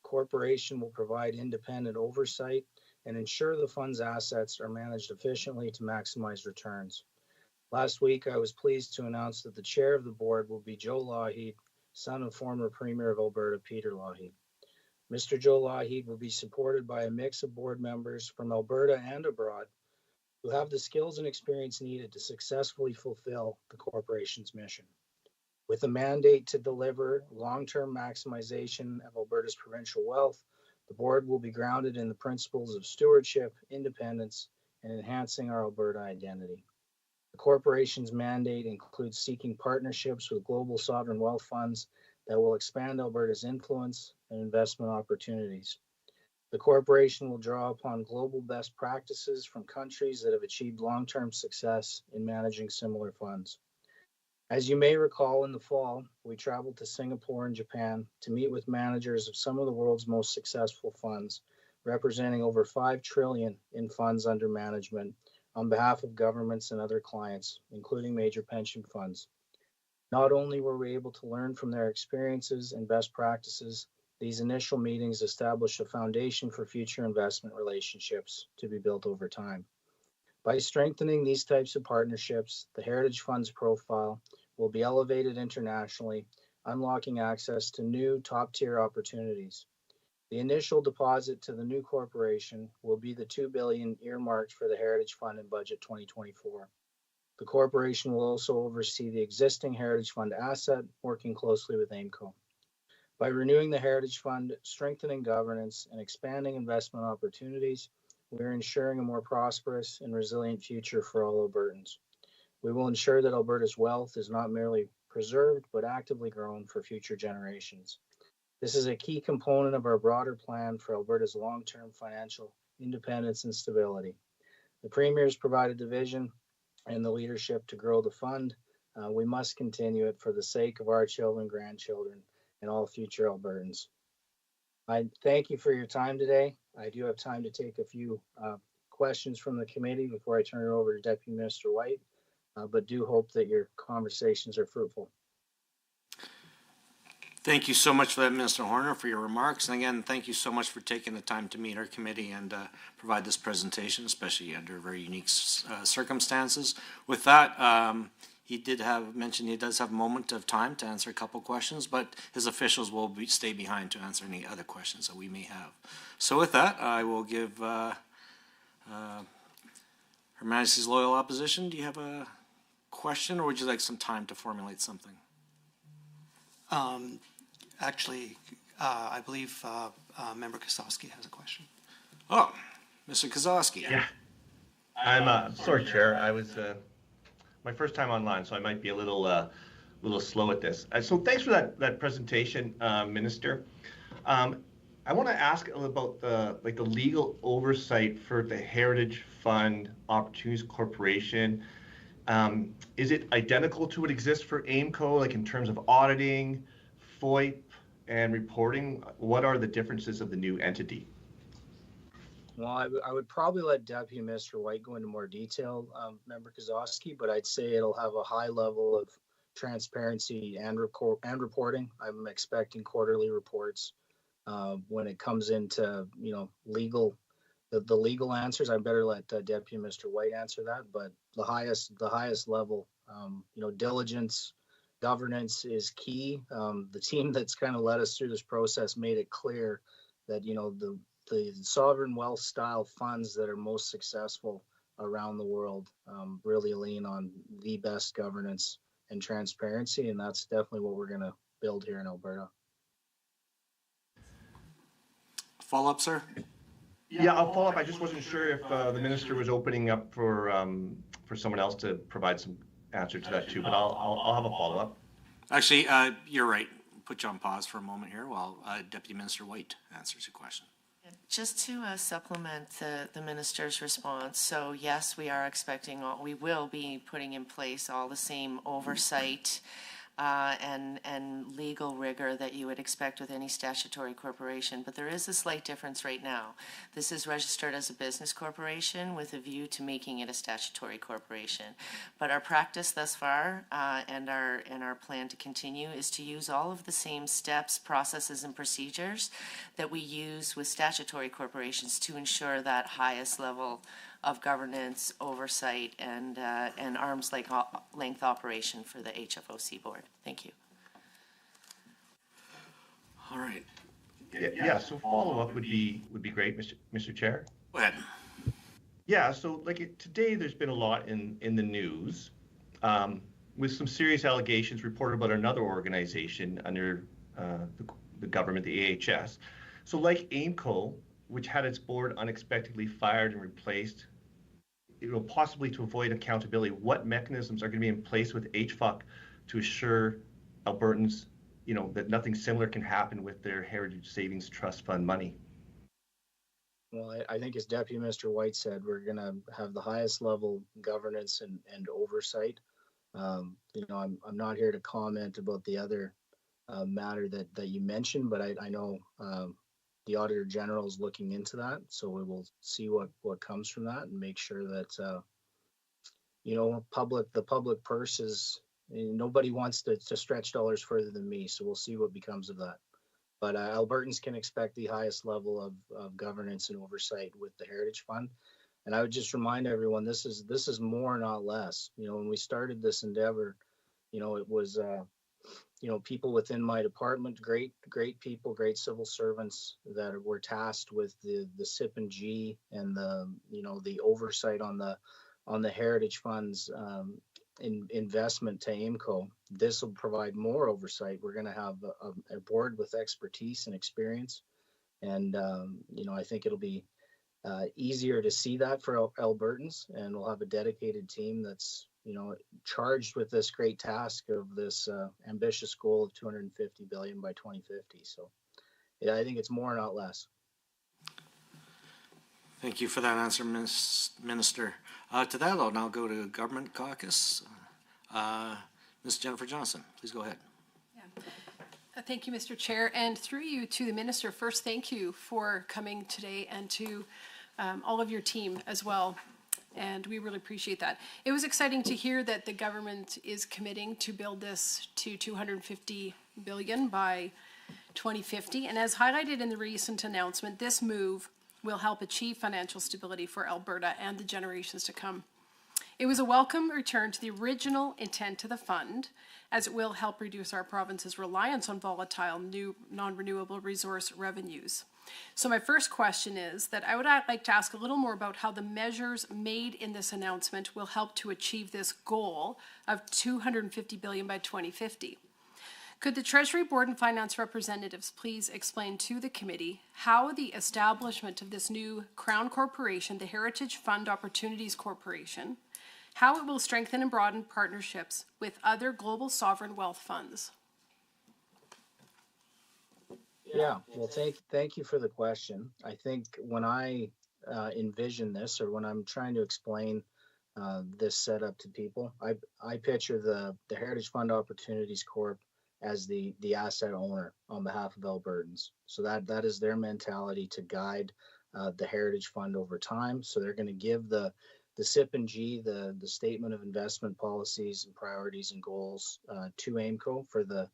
corporation will provide independent oversight and ensure the fund's assets are managed efficiently to maximize returns. Last week, I was pleased to announce that the chair of the board will be Joe Lougheed, son of former Premier of Alberta, Peter Lougheed. Mr. Joe Lougheed will be supported by a mix of board members from Alberta and abroad who have the skills and experience needed to successfully fulfill the corporation's mission. With a mandate to deliver long-term maximization of Alberta's provincial wealth, the board will be grounded in the principles of stewardship, independence, and enhancing our Alberta identity. The corporation's mandate includes seeking partnerships with global sovereign wealth funds that will expand Alberta's influence and investment opportunities. The corporation will draw upon global best practices from countries that have achieved long-term success in managing similar funds. As you may recall, in the fall, we traveled to Singapore and Japan to meet with managers of some of the world's most successful funds, representing over $5 trillion in funds under management on behalf of governments and other clients, including major pension funds. Not only were we able to learn from their experiences and best practices, these initial meetings established a foundation for future investment relationships to be built over time. By strengthening these types of partnerships, the Heritage Fund's profile will be elevated internationally, unlocking access to new top-tier opportunities. The initial deposit to the new corporation will be the $2 billion earmarked for the Heritage Fund in Budget 2024. The corporation will also oversee the existing Heritage Fund asset, working closely with AIMCO. By renewing the Heritage Fund, strengthening governance, and expanding investment opportunities, we are ensuring a more prosperous and resilient future for all Albertans. We will ensure that Alberta's wealth is not merely preserved, but actively grown for future generations. This is a key component of our broader plan for Alberta's long-term financial independence and stability. The Premier has provided the vision and the leadership to grow the fund. We must continue it for the sake of our children, grandchildren, and all future Albertans. I thank you for your time today. I do have time to take a few questions from the committee before I turn it over to Deputy Minister White, but do hope that your conversations are fruitful. Thank you so much for that, Minister Horner, for your remarks. And again, thank you so much for taking the time to meet our committee and provide this presentation, especially under very unique circumstances. With that, he did have mentioned he does have a moment of time to answer a couple questions, but his officials will stay behind to answer any other questions that we may have. So with that, I will give Her Majesty's Loyal Opposition. Do you have a question, or would you like some time to formulate something? Actually, I believe Member Kosowski has a question. Oh, Mr. Kosowski. Yeah. I'm sorry, Chair. I was my first time online, so I might be a little slow at this. So thanks for that presentation, Minister. I want to ask about the legal oversight for the Heritage Fund Opportunities Corporation. Is it identical to what exists for AIMCO, like in terms of auditing, FOIP, and reporting? What are the differences of the new entity? Well, I would probably let Deputy Minister White go into more detail, Member Kosowski, but I'd say it'll have a high level of transparency and reporting. I'm expecting quarterly reports. When it comes into legal, the legal answers, I better let Deputy Minister White answer that. But the highest level, diligence, governance is key. The team that's kind of led us through this process made it clear that the sovereign wealth style funds that are most successful around the world really lean on the best governance and transparency, and that's definitely what we're going to build here in Alberta. Follow up, sir? Yeah, I'll follow up. I just wasn't sure if the minister was opening up for someone else to provide some answer to that too, but I'll have a follow up. Actually, you're right. Put you on pause for a moment here while Deputy Minister White answers your question. Just to supplement the minister's response, so yes, we are expecting we will be putting in place all the same oversight and legal rigor that you would expect with any statutory corporation. But there is a slight difference right now. This is registered as a business corporation with a view to making it a statutory corporation. But our practice thus far and our plan to continue is to use all of the same steps, processes, and procedures that we use with statutory corporations to ensure that highest level of governance, oversight, and arm's length operation for the HFOC board. Thank you. All right. Yeah, so follow-up would be great, Mr. Chair. Go ahead. Yeah, so today there's been a lot in the news with some serious allegations reported about another organization under the government, the AHS. So like AIMCO, which had its board unexpectedly fired and replaced, possibly to avoid accountability, what mechanisms are going to be in place with HFOC to assure Albertans, that nothing similar can happen with their Heritage Savings Trust Fund money? Well, I think as Deputy Minister White said, we're going to have the highest level governance and oversight. I'm not here to comment about the other matter that you mentioned, but I know the Auditor General is looking into that, so we will see what comes from that and make sure that the public purse is, nobody wants to stretch dollars further than me, so we'll see what becomes of that. But Albertans can expect the highest level of governance and oversight with the Heritage Fund. And I would just remind everyone, this is more, not less. When we started this endeavor, it was people within my department, great people, great civil servants that were tasked with the SIP and G and the oversight on the Heritage Fund's investment to AIMCO. This will provide more oversight. We're going to have a board with expertise and experience, and I think it'll be easier to see that for Albertans, and we'll have a dedicated team that's charged with this great task of this ambitious goal of 250 billion by 2050. So yeah, I think it's more, not less. Thank you for that answer, Minister. To that, I'll now go to Government Caucus. Ms. Jennifer Johnson, please go ahead. Yeah. Thank you, Mr. Chair, and through you to the Minister. First, thank you for coming today, and to all of your team as well. And we really appreciate that. It was exciting to hear that the government is committing to build this to 250 billion by 2050. And as highlighted in the recent announcement, this move will help achieve financial stability for Alberta and the generations to come. It was a welcome return to the original intent of the fund, as it will help reduce our province's reliance on volatile new non-renewable resource revenues. So my first question is that I would like to ask a little more about how the measures made in this announcement will help to achieve this goal of 250 billion by 2050. Could the Treasury Board and Finance representatives please explain to the committee how the establishment of this new Crown Corporation, the Heritage Fund Opportunities Corporation, how it will strengthen and broaden partnerships with other global sovereign wealth funds? Yeah, well, thank you for the question. I think when I envision this, or when I'm trying to explain this setup to people, I picture the Heritage Fund Opportunities Corp as the asset owner on behalf of Albertans. So that is their mentality to guide the Heritage Fund over time. So they're going to give the SIP and G, the Statement of Investment Policies and Priorities and Goals to AIMCO for the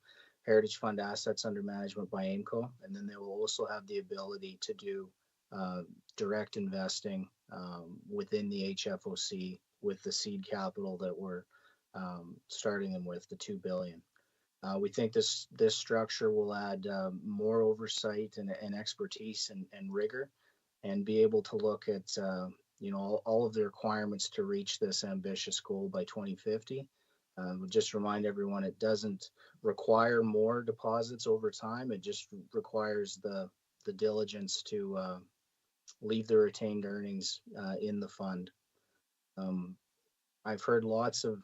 Heritage Fund assets under management by AIMCO, and then they will also have the ability to do direct investing within the HFOC with the seed capital that we're starting them with, the 2 billion. We think this structure will add more oversight and expertise and rigor, and be able to look at all of the requirements to reach this ambitious goal by 2050. We'll just remind everyone, it doesn't require more deposits over time. It just requires the diligence to leave the retained earnings in the fund. I've heard lots of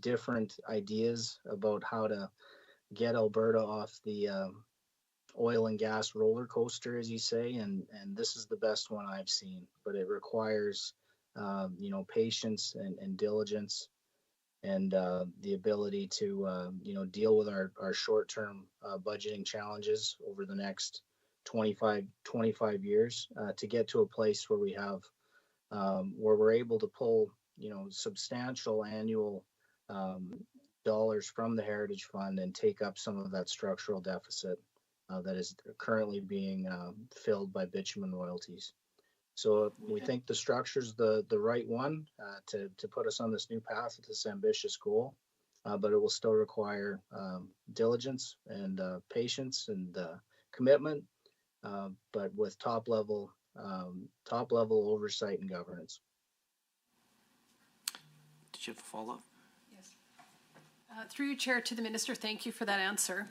different ideas about how to get Alberta off the oil and gas roller coaster, as you say, and this is the best one I've seen, but it requires patience and diligence. and the ability to deal with our short-term budgeting challenges over the next 25 years to get to a place where we have where we're able to pull substantial annual um, dollars from the Heritage Fund and take up some of that structural deficit that is currently being filled by bitumen royalties. So we think the structure's the right one to put us on this new path with this ambitious goal, but it will still require diligence and patience and commitment, but with top level oversight and governance. Did you have a follow-up? Through you, Chair, to the Minister, thank you for that answer.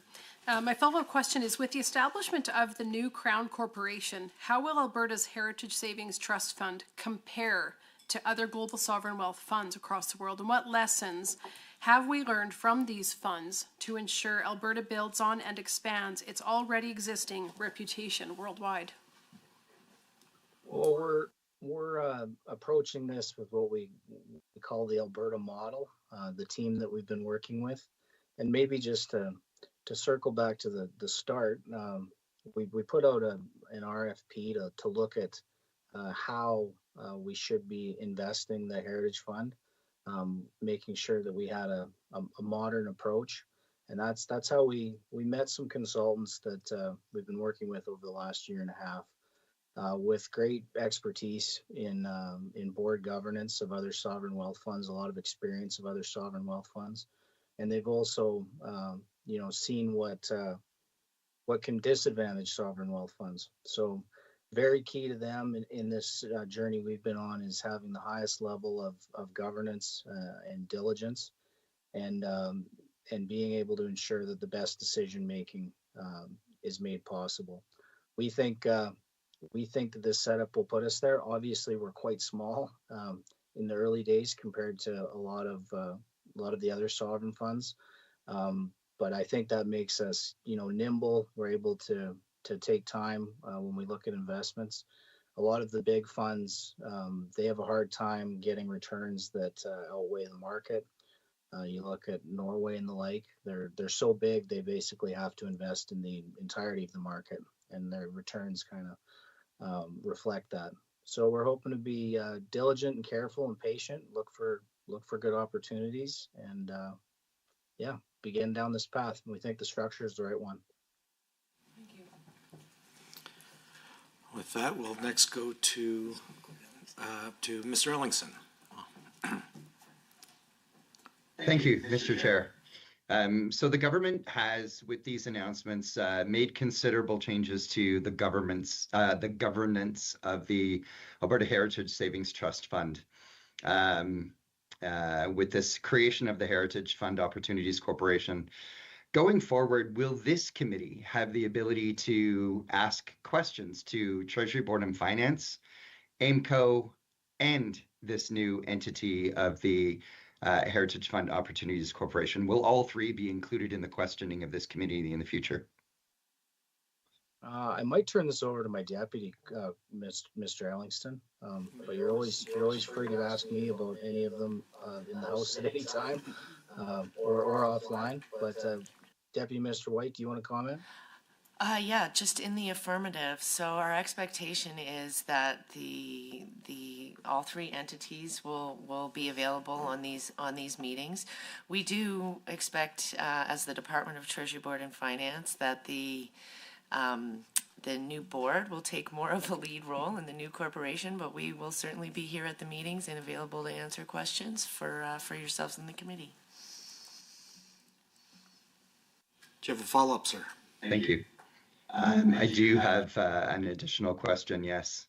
My follow-up question is, with the establishment of the new Crown Corporation, how will Alberta's Heritage Savings Trust Fund compare to other global sovereign wealth funds across the world? And what lessons have we learned from these funds to ensure Alberta builds on and expands its already existing reputation worldwide? Well, we're approaching this with what we call the Alberta model, the team that we've been working with, and maybe just to circle back to the start, we put out an RFP to look at how we should be investing the Heritage Fund, making sure that we had a modern approach, and that's how we met some consultants that we've been working with over the last year and a half. With great expertise in board governance of other sovereign wealth funds, a lot of experience of other sovereign wealth funds, and they've also seen what can disadvantage sovereign wealth funds. So very key to them in this journey we've been on is having the highest level of governance and diligence, and being able to ensure that the best decision making is made possible. We think that this setup will put us there. Obviously, we're quite small in the early days compared to a lot of the other sovereign funds, but I think that makes us nimble. We're able to take time when we look at investments. A lot of the big funds, they have a hard time getting returns that outweigh the market. You look at Norway and the like; they're so big they basically have to invest in the entirety of the market, and their returns kind of reflect that. So we're hoping to be diligent and careful and patient. Look for good opportunities, and begin down this path. We think the structure is the right one. Thank you. With that, we'll next go to Mr. Ellingson. Thank you, Mr. Chair. So the government has, with these announcements, made considerable changes to the governance of the Alberta Heritage Savings Trust Fund. With this creation of the Heritage Fund Opportunities Corporation, going forward, will this committee have the ability to ask questions to Treasury Board and Finance, AIMCO, and this new entity of the Heritage Fund Opportunities Corporation? Will all three be included in the questioning of this committee in the future? I might turn this over to my deputy, Mr. Ellingston, but you're always free to ask me about any of them in the House at any time, or offline. But Deputy Mr. White, do you want to comment? Yeah, just in the affirmative. So our expectation is that the all three entities will be available on these meetings. We do expect, as the Department of Treasury Board and Finance, that the new board will take more of a lead role in the new corporation, but we will certainly be here at the meetings and available to answer questions for yourselves in the committee. Do you have a follow-up, sir? Thank you. I do have an additional question, yes.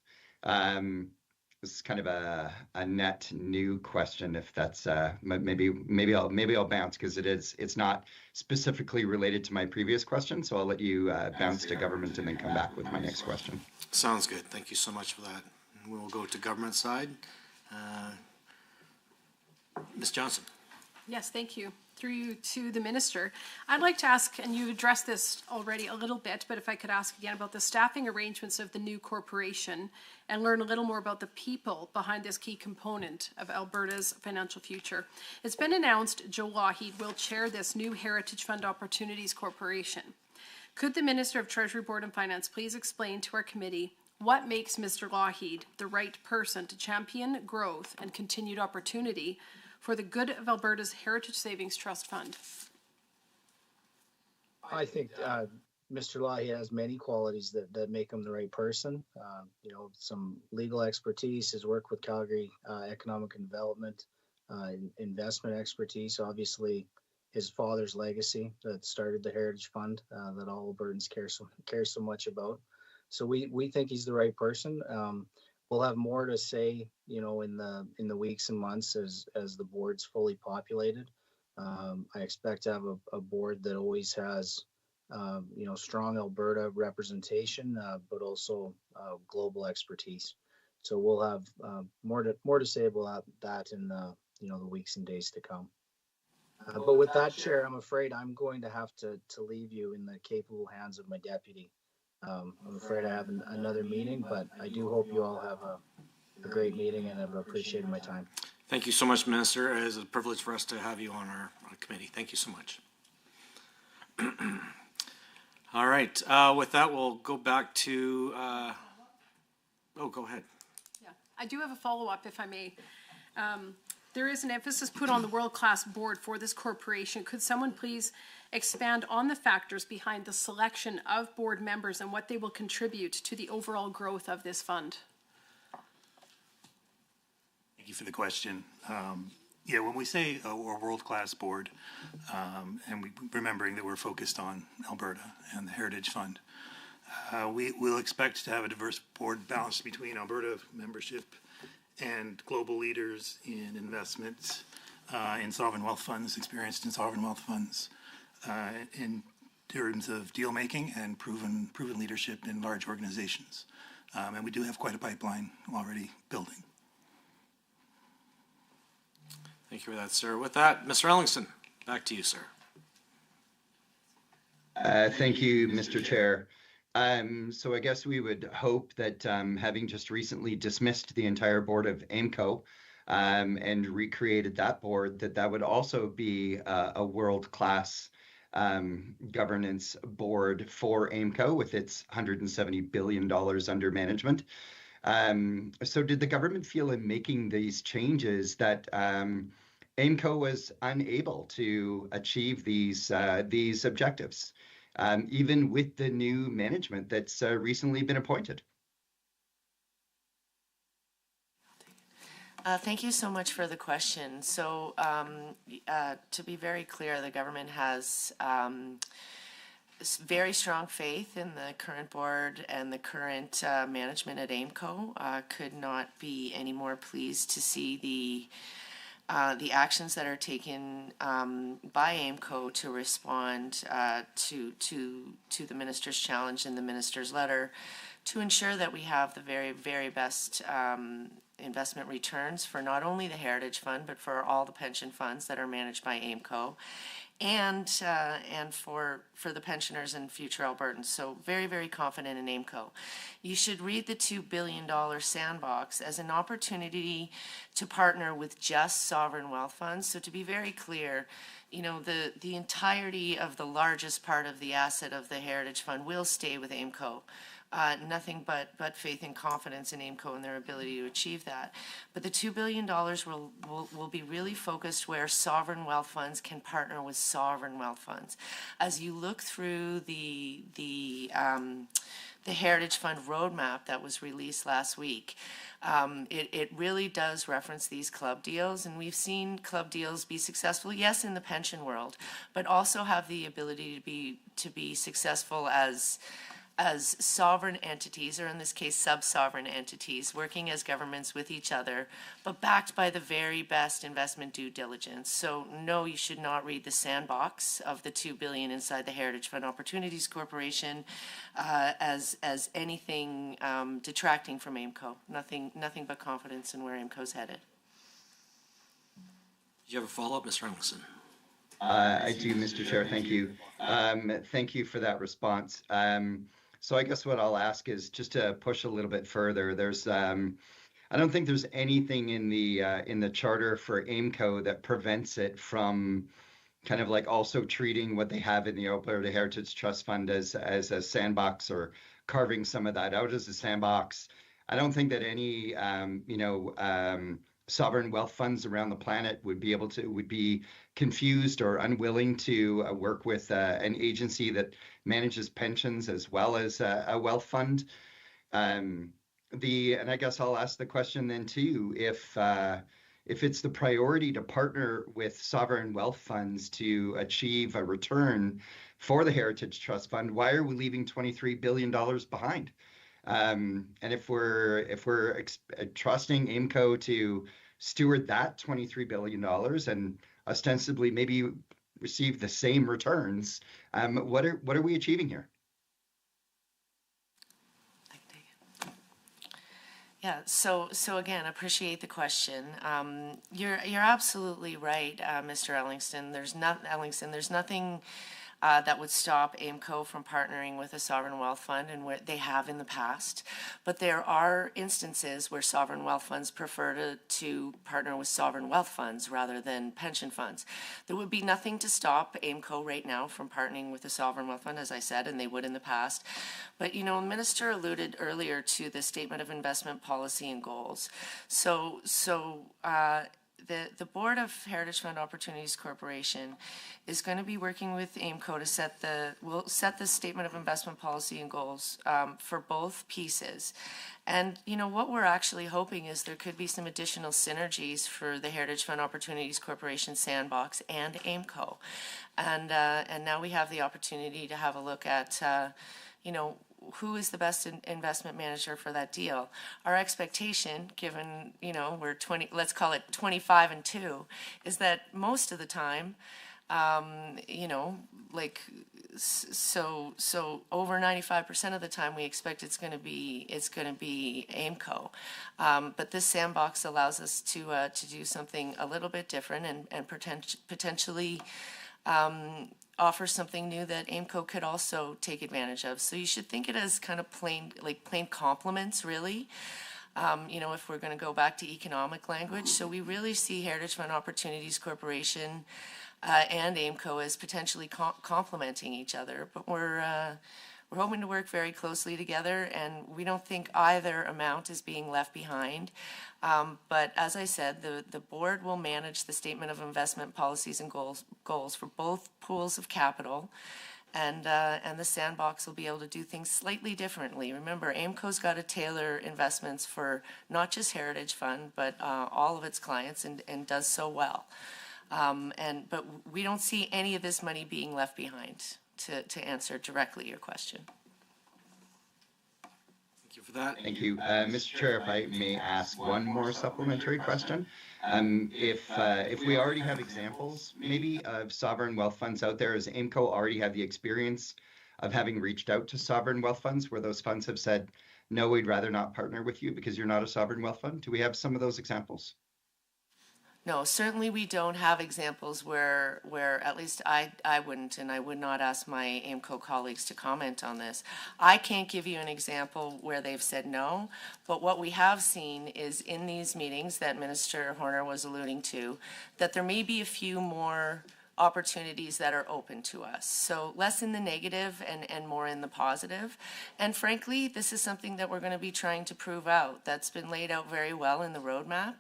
This is kind of a net new question, if that's maybe I'll bounce because it's not specifically related to my previous question, so I'll let you bounce to government and then come back with my next question. Sounds good. Thank you so much for that. And we'll go to government side. Ms. Johnson. Yes, thank you. Through you to the minister. I'd like to ask, and you addressed this already a little bit, but if I could ask again about the staffing arrangements of the new corporation and learn a little more about the people behind this key component of Alberta's financial future. It's been announced Joe Lougheed will chair this new Heritage Fund Opportunities Corporation. Could the Minister of Treasury, Board and Finance please explain to our committee what makes Mr. Lougheed the right person to champion growth and continued opportunity for the good of Alberta's Heritage Savings Trust Fund? I think Mr. Lahi has many qualities that make him the right person. Some legal expertise, his work with Calgary Economic and Development, investment expertise, obviously his father's legacy that started the Heritage Fund that all Albertans care so much about. So we think he's the right person. We'll have more to say, in the weeks and months as the board's fully populated. I expect to have a board that always has, strong Alberta representation, but also global expertise. So we'll have more to say about that in the weeks and days to come. But with that, Chair, I'm afraid I'm going to have to leave you in the capable hands of my deputy. I'm afraid I have another meeting, but I do hope you all have a great meeting, and I've appreciated my time. Thank you so much, Minister. It is a privilege for us to have you on our committee. Thank you so much. All right. With that, we'll go back to. Go ahead. Yeah, I do have a follow-up, if I may. There is an emphasis put on the world-class board for this corporation. Could someone please expand on the factors behind the selection of board members and what they will contribute to the overall growth of this fund? Thank you for the question. When we say a world-class board, and remembering that we're focused on Alberta and the Heritage Fund, we will expect to have a diverse board balanced between Alberta membership and global leaders in investments, in sovereign wealth funds, experienced in sovereign wealth funds, in terms of deal making and proven leadership in large organizations. And we do have quite a pipeline already building. Thank you for that, sir. With that, Mr. Ellingson, back to you, sir. Thank you, Mr. Chair. So I guess we would hope that having just recently dismissed the entire board of AIMCO and recreated that board, that would also be a world-class governance board for AIMCO with its $170 billion under management. So did the government feel in making these changes that AIMCO was unable to achieve these objectives, even with the new management that's recently been appointed? Thank you so much for the question. So to be very clear, the government has very strong faith in the current board and the current management at AIMCO. Could not be any more pleased to see the actions that are taken by AIMCO to respond to the minister's challenge and the minister's letter to ensure that we have the very, very best investment returns for not only the Heritage Fund, but for all the pension funds that are managed by AIMCO, and for the pensioners and future Albertans. So very, very confident in AIMCO. You should read the $2 billion sandbox as an opportunity to partner with just sovereign wealth funds. So to be very clear, the entirety of the largest part of the asset of the Heritage Fund will stay with AIMCO. Nothing but faith and confidence in AIMCO and their ability to achieve that. But the $2 billion will be really focused where sovereign wealth funds can partner with sovereign wealth funds. As you look through the Heritage Fund roadmap that was released last week, it really does reference these club deals, and we've seen club deals be successful, yes, in the pension world, but also have the ability to be successful as sovereign entities, or in this case sub-sovereign entities, working as governments with each other, but backed by the very best investment due diligence. So no, you should not read the sandbox of the $2 billion inside the Heritage Fund Opportunities Corporation as anything detracting from AIMCO. Nothing but confidence in where AIMCO's headed. you have a follow-up, Mr. Ellingson? I do, Mr. Chair. Thank you. Thank you for that response. So I guess what I'll ask is just to push a little bit further. I don't think there's anything in the charter for AIMCO that prevents it from kind of like also treating what they have in the Alberta Heritage Trust Fund as a sandbox, or carving some of that out as a sandbox. I don't think that any sovereign wealth funds around the planet would be confused or unwilling to work with an agency that manages pensions as well as a wealth fund. And I guess I'll ask the question then too, if it's the priority to partner with sovereign wealth funds to achieve a return for the Heritage Trust Fund, why are we leaving $23 billion behind? And if we're trusting AIMCO to steward that $23 billion and ostensibly maybe receive the same returns, what are we achieving here? Yeah, so again, appreciate the question. You're absolutely right, Mr. Ellingson. There's nothing that would stop AIMCO from partnering with a sovereign wealth fund, and where they have in the past. But there are instances where sovereign wealth funds prefer to partner with sovereign wealth funds rather than pension funds. There would be nothing to stop AIMCO right now from partnering with a sovereign wealth fund, as I said, and they would in the past. But, the minister alluded earlier to the Statement of Investment Policy and Goals. The Board of Heritage Fund Opportunities Corporation is going to be working with AIMCO to set the Statement of Investment Policy and Goals for both pieces. And, what we're actually hoping is there could be some additional synergies for the Heritage Fund Opportunities Corporation Sandbox and AIMCO. And now we have the opportunity to have a look at, who is the best investment manager for that deal. Let's call it 25 and 2, is that most of the time, so over 95% of the time we expect it's going to be AIMCO. But this sandbox allows us to do something a little bit different and potentially offer something new that AIMCO could also take advantage of. So you should think it as kind of plain complements, really. If we're going to go back to economic language. So we really see Heritage Fund Opportunities Corporation and AIMCO as potentially complementing each other. But we're hoping to work very closely together, and we don't think either amount is being left behind. But as I said, the board will manage the Statement of Investment Policies and goals for both pools of capital, and the sandbox will be able to do things slightly differently. Remember, AIMCO's got to tailor investments for not just Heritage Fund, but all of its clients, and does so well. But we don't see any of this money being left behind, to answer directly your question. Thank you for that. Thank you. Mr. Chair, if I may ask one more supplementary question. If we already have examples, maybe, of sovereign wealth funds out there, does AIMCO already have the experience of having reached out to sovereign wealth funds where those funds have said, no, we'd rather not partner with you because you're not a sovereign wealth fund? Do we have some of those examples? No, certainly we don't have examples where at least I wouldn't, and I would not ask my AIMCO colleagues to comment on this. I can't give you an example where they've said no, but what we have seen is in these meetings that Minister Horner was alluding to, that there may be a few more opportunities that are open to us. So less in the negative and more in the positive. And frankly, this is something that we're going to be trying to prove out. That's been laid out very well in the roadmap.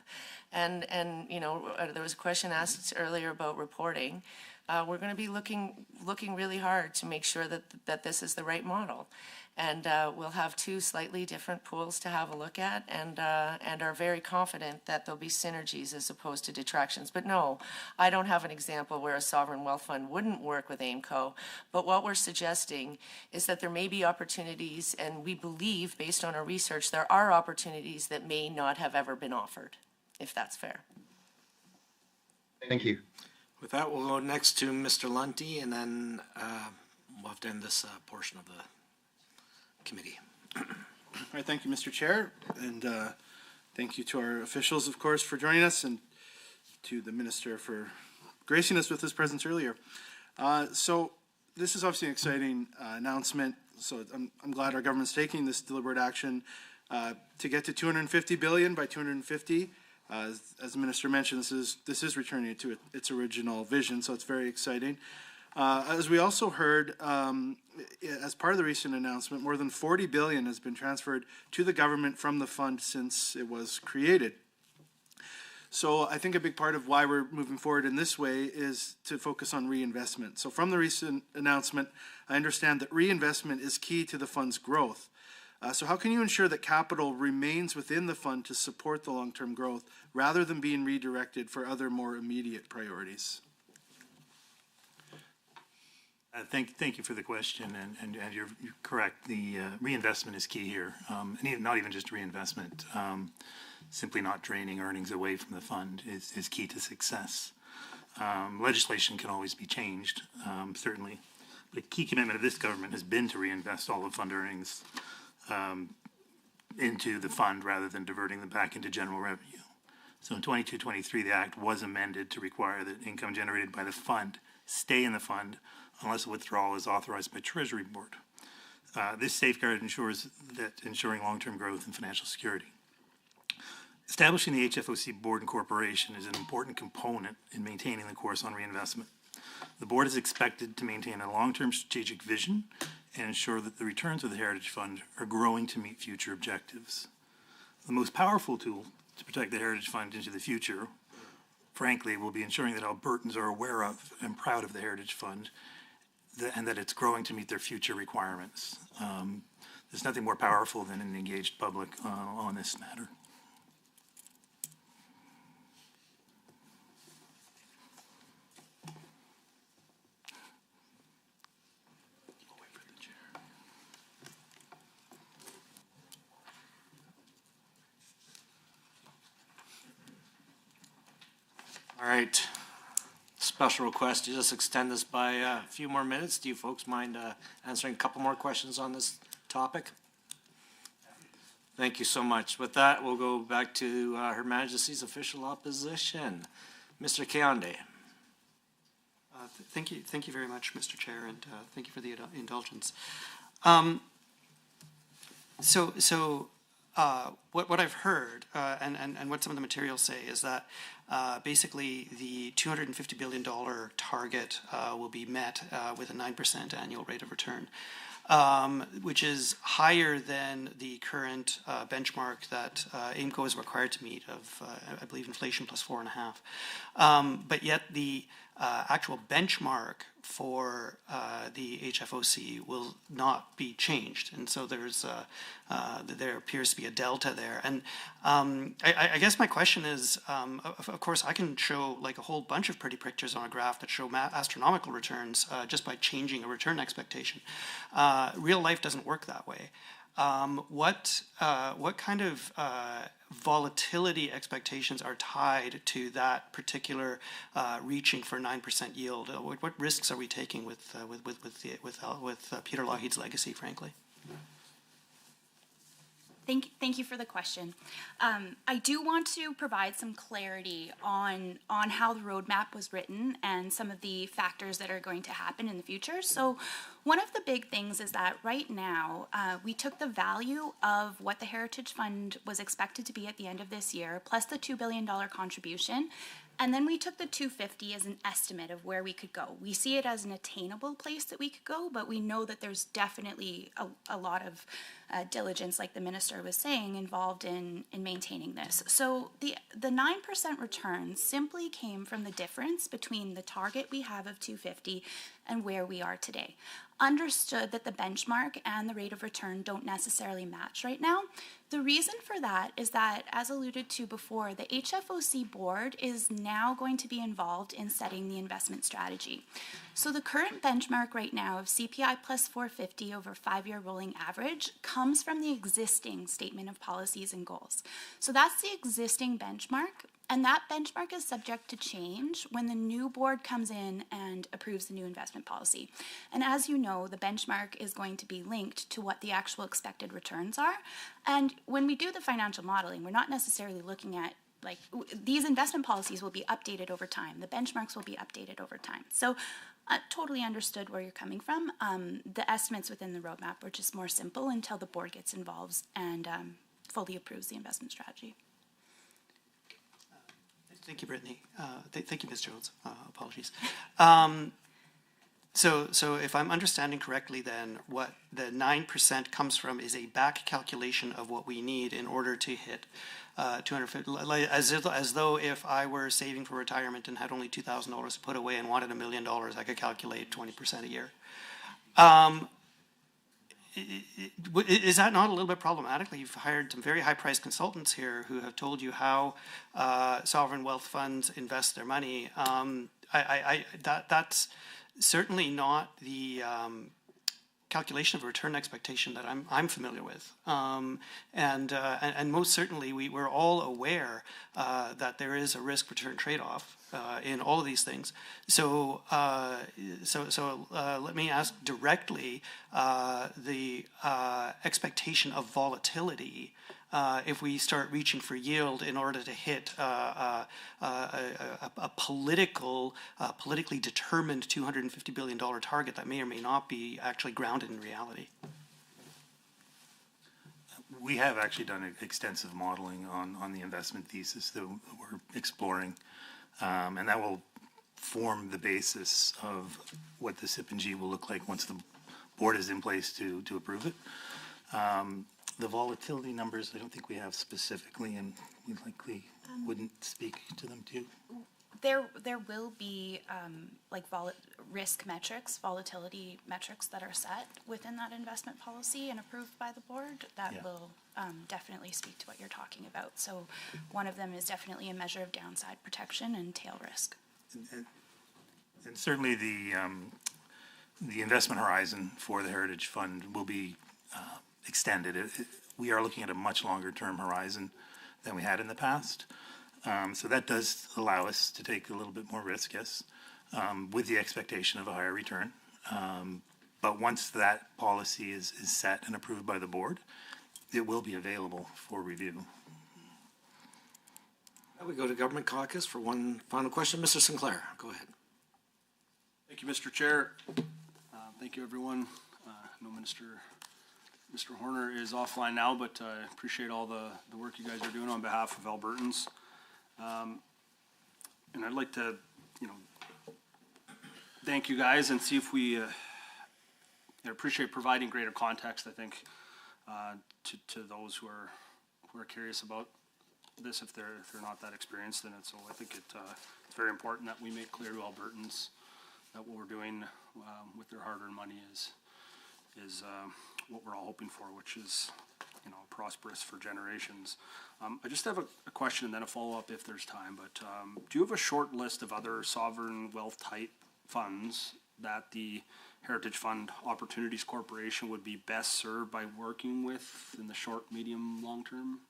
And there was a question asked earlier about reporting. We're going to be looking really hard to make sure that this is the right model. And we'll have two slightly different pools to have a look at, and are very confident that there'll be synergies as opposed to detractions. But no, I don't have an example where a sovereign wealth fund wouldn't work with AIMCO. But what we're suggesting is that there may be opportunities, and we believe, based on our research, there are opportunities that may not have ever been offered, if that's fair. Thank you. With that, we'll go next to Mr. Lunty, and then we'll have to end this portion of the committee. All right, thank you, Mr. Chair, and thank you to our officials, of course, for joining us. And to the minister for gracing us with his presence earlier. So this is obviously an exciting announcement. So I'm glad our government's taking this deliberate action to get to 250 billion by 250. As the minister mentioned, this is returning it to its original vision, so it's very exciting. As we also heard, as part of the recent announcement, more than 40 billion has been transferred to the government from the fund since it was created. So I think a big part of why we're moving forward in this way is to focus on reinvestment. So from the recent announcement, I understand that reinvestment is key to the fund's growth. So how can you ensure that capital remains within the fund to support the long-term growth rather than being redirected for other more immediate priorities? Thank you for the question, and you're correct. The reinvestment is key here, and not even just reinvestment. Simply not draining earnings away from the fund is key to success. Legislation can always be changed, certainly. But a key commitment of this government has been to reinvest all of fund earnings into the fund rather than diverting them back into general revenue. So in 22-23, the Act was amended to require that income generated by the fund stay in the fund unless a withdrawal is authorized by Treasury Board. This safeguard ensures ensuring long-term growth and financial security. Establishing the HFOC board and corporation is an important component in maintaining the course on reinvestment. The board is expected to maintain a long-term strategic vision and ensure that the returns of the Heritage Fund are growing to meet future objectives. The most powerful tool to protect the Heritage Fund into the future, frankly, will be ensuring that Albertans are aware of and proud of the Heritage Fund and that it's growing to meet their future requirements. There's nothing more powerful than an engaged public on this matter. All right. Special request to just extend this by a few more minutes. Do you folks mind answering a couple more questions on this topic? Thank you so much. With that, we'll go back to Her Majesty's official opposition. Mr. Keonde. Thank you very much, Mr. Chair, and thank you for the indulgence. What I've heard and what some of the materials say is that basically the $250 billion target will be met with a 9% annual rate of return, which is higher than the current benchmark that AIMCO is required to meet of, I believe, inflation plus 4.5. But yet the actual benchmark for the HFOC will not be changed, and so there appears to be a delta there. And I guess my question is, of course, I can show like a whole bunch of pretty pictures on a graph that show astronomical returns just by changing a return expectation. Real life doesn't work that way. What kind of volatility expectations are tied to that particular reaching for 9% yield? What risks are we taking with Peter Lougheed's legacy, frankly? Thank you for the question. I do want to provide some clarity on how the roadmap was written and some of the factors that are going to happen in the future. So one of the big things is that right now we took the value of what the Heritage Fund was expected to be at the end of this year, plus the $2 billion contribution, and then we took the 250 as an estimate of where we could go. We see it as an attainable place that we could go, but we know that there's definitely a lot of diligence, like the minister was saying, involved in maintaining this. So the 9% return simply came from the difference between the target we have of 250 and where we are today. Understood that the benchmark and the rate of return don't necessarily match right now. The reason for that is that, as alluded to before, the HFOC board is now going to be involved in setting the investment strategy. So the current benchmark right now of CPI plus 450 over 5-year rolling average comes from the existing statement of policies and goals. So that's the existing benchmark, and that benchmark is subject to change when the new board comes in and approves the new investment policy. And as you know, the benchmark is going to be linked to what the actual expected returns are. And when we do the financial modeling, we're not necessarily looking at these investment policies will be updated over time. The benchmarks will be updated over time. So totally understood where you're coming from. The estimates within the roadmap were just more simple until the board gets involved and fully approves the investment strategy. Thank you, Brittany. Thank you, Ms. Jones. Apologies. So if I'm understanding correctly, then what the 9% comes from is a back calculation of what we need in order to hit 250, as though if I were saving for retirement and had only $2,000 to put away and wanted $1 million, I could calculate 20% a year. Is that not a little bit problematic? Like, you've hired some very high-priced consultants here who have told you how sovereign wealth funds invest their money. That's certainly not the calculation of a return expectation that I'm familiar with, and most certainly we're all aware that there is a risk-return trade-off in all of these things. So let me ask directly the expectation of volatility if we start reaching for yield in order to hit a politically determined $250 billion target that may or may not be actually grounded in reality. We have actually done extensive modeling on the investment thesis that we're exploring, and that will form the basis of what the SIP&G will look like once the board is in place to approve it. The volatility numbers, I don't think we have specifically, and we likely wouldn't speak to them too. There will be risk metrics, volatility metrics that are set within that investment policy and approved by the board that will definitely speak to what you're talking about. So one of them is definitely a measure of downside protection and tail risk. And certainly the investment horizon for the Heritage Fund will be extended. We are looking at a much longer term horizon than we had in the past. So that does allow us to take a little bit more risk, yes, with the expectation of a higher return. But once that policy is set and approved by the board, it will be available for review. Now we go to Government Caucus for one final question. Mr. Sinclair, go ahead. Thank you, Mr. Chair. Thank you, everyone. No, Mr. Horner is offline now, but I appreciate all the work you guys are doing on behalf of Albertans. And I'd like to, thank you guys and see if we appreciate providing greater context, I think, to those who are curious about this if they're not that experienced in it. So I think it's very important that we make clear to Albertans that what we're doing with their hard-earned money is what we're all hoping for, which is prosperous for generations. I just have a question and then a follow-up if there's time, but do you have a short list of other sovereign wealth type funds that the Heritage Fund Opportunities Corporation would be best served by working with in the short, medium, long term?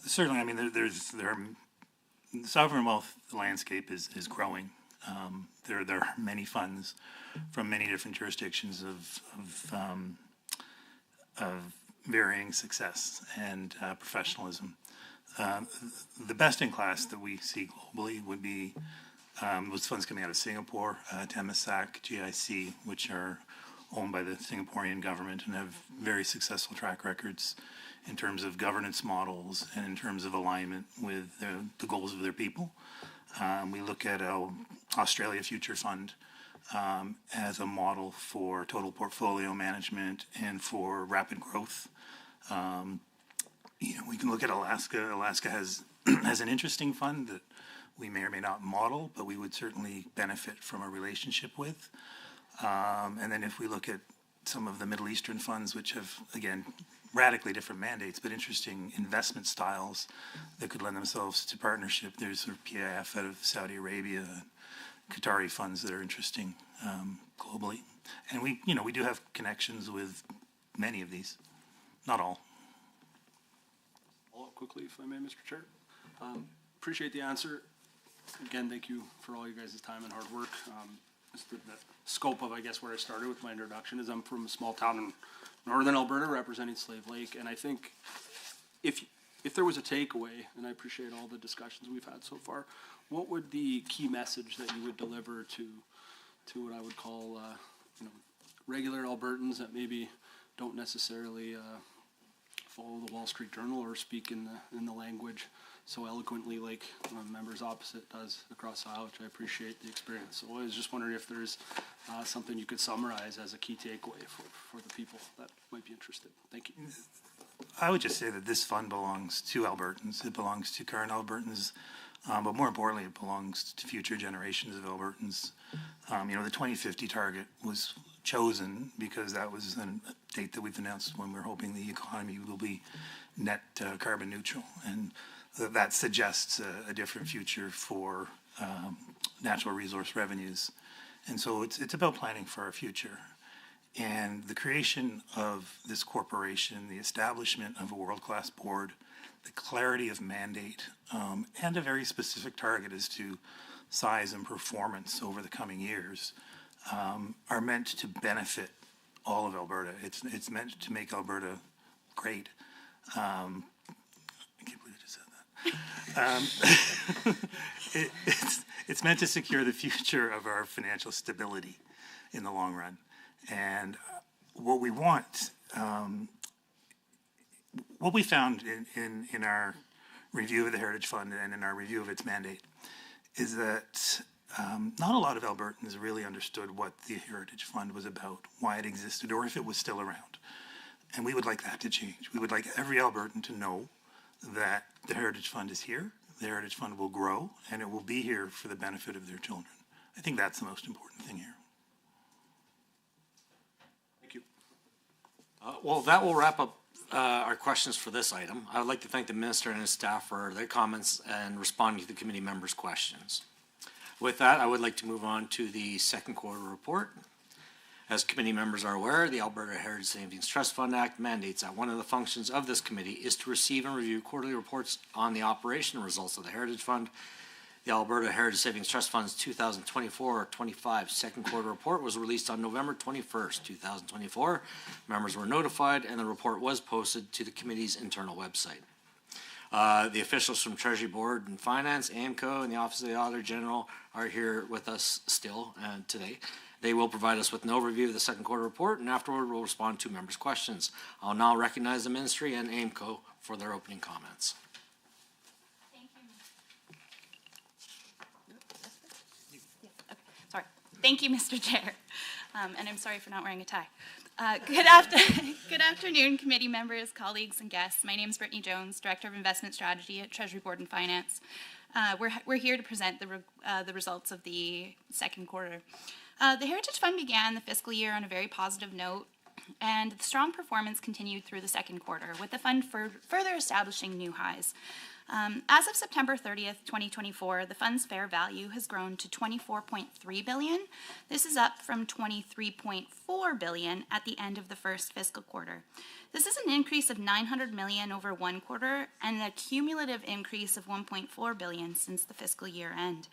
Certainly, I mean, the sovereign wealth landscape is growing. There are many funds from many different jurisdictions of varying success and professionalism. The best in class that we see globally would be those funds coming out of Singapore, Temasek, GIC, which are owned by the Singaporean government and have very successful track records in terms of governance models and in terms of alignment with the goals of their people. We look at Australia Future Fund as a model for total portfolio management and for rapid growth. We can look at Alaska. Alaska has an interesting fund that we may or may not model, but we would certainly benefit from a relationship with. And then if we look at some of the Middle Eastern funds, which have, again, radically different mandates, but interesting investment styles that could lend themselves to partnership. There's sort of PIF out of Saudi Arabia, Qatari funds that are interesting globally. And we do have connections with many of these, not all. Follow up quickly, if I may, Mr. Chair. Appreciate the answer. Again, thank you for all you guys' time and hard work. Just the scope of, I guess, where I started with my introduction is I'm from a small town in northern Alberta representing Slave Lake, and I think if if there was a takeaway, and I appreciate all the discussions we've had so far, what would the key message that you would deliver to what I would call, regular Albertans that maybe don't necessarily follow the Wall Street Journal or speak in the language so eloquently like members opposite does across the aisle, which I appreciate the experience. So I was just wondering if there's something you could summarize as a key takeaway for the people that might be interested. Thank you. I would just say that this fund belongs to Albertans. It belongs to current Albertans, but more importantly, it belongs to future generations of Albertans. The 2050 target was chosen because that was a date that we've announced when we're hoping the economy will be net carbon neutral. And that suggests a different future for natural resource revenues. And so it's about planning for our future. And the creation of this corporation, the establishment of a world-class board, the clarity of mandate, and a very specific target as to size and performance over the coming years are meant to benefit all of Alberta. It's meant to make Alberta great. I can't believe I just said that. It's meant to secure the future of our financial stability in the long run. And what we want, what we found in our review of the Heritage Fund and in our review of its mandate is that not a lot of Albertans really understood what the Heritage Fund was about, why it existed, or if it was still around. And we would like that to change. We would like every Albertan to know that the Heritage Fund is here, the Heritage Fund will grow, and it will be here for the benefit of their children. I think that's the most important thing here. Thank you. Well, that will wrap up our questions for this item. I would like to thank the minister and his staff for their comments and responding to the committee members' questions. With that, I would like to move on to the second quarter report. As committee members are aware, the Alberta Heritage Savings Trust Fund Act mandates that one of the functions of this committee is to receive and review quarterly reports on the operation and results of the Heritage Fund. The Alberta Heritage Savings Trust Fund's 2024-25 second quarter report was released on November 21st, 2024. Members were notified and the report was posted to the committee's internal website. The officials from Treasury Board and Finance, AMCO, and the Office of the Auditor General are here with us still today. They will provide us with an overview of the second quarter report, and afterward we'll respond to members' questions. I'll now recognize the Ministry and AMCO for their opening comments. Thank you, Mr. Chair, and I'm sorry for not wearing a tie. Good afternoon, committee members, colleagues, and guests. My name is Brittany Jones, Director of Investment Strategy at Treasury Board and Finance. We're here to present the results of the second quarter. The Heritage Fund began the fiscal year on a very positive note, and the strong performance continued through the second quarter, with the fund further establishing new highs. As of September 30th, 2024, the fund's fair value has grown to $24.3 billion. This is up from $23.4 billion at the end of the first fiscal quarter. This is an increase of $900 million over one quarter and a cumulative increase of $1.4 billion since the fiscal year end.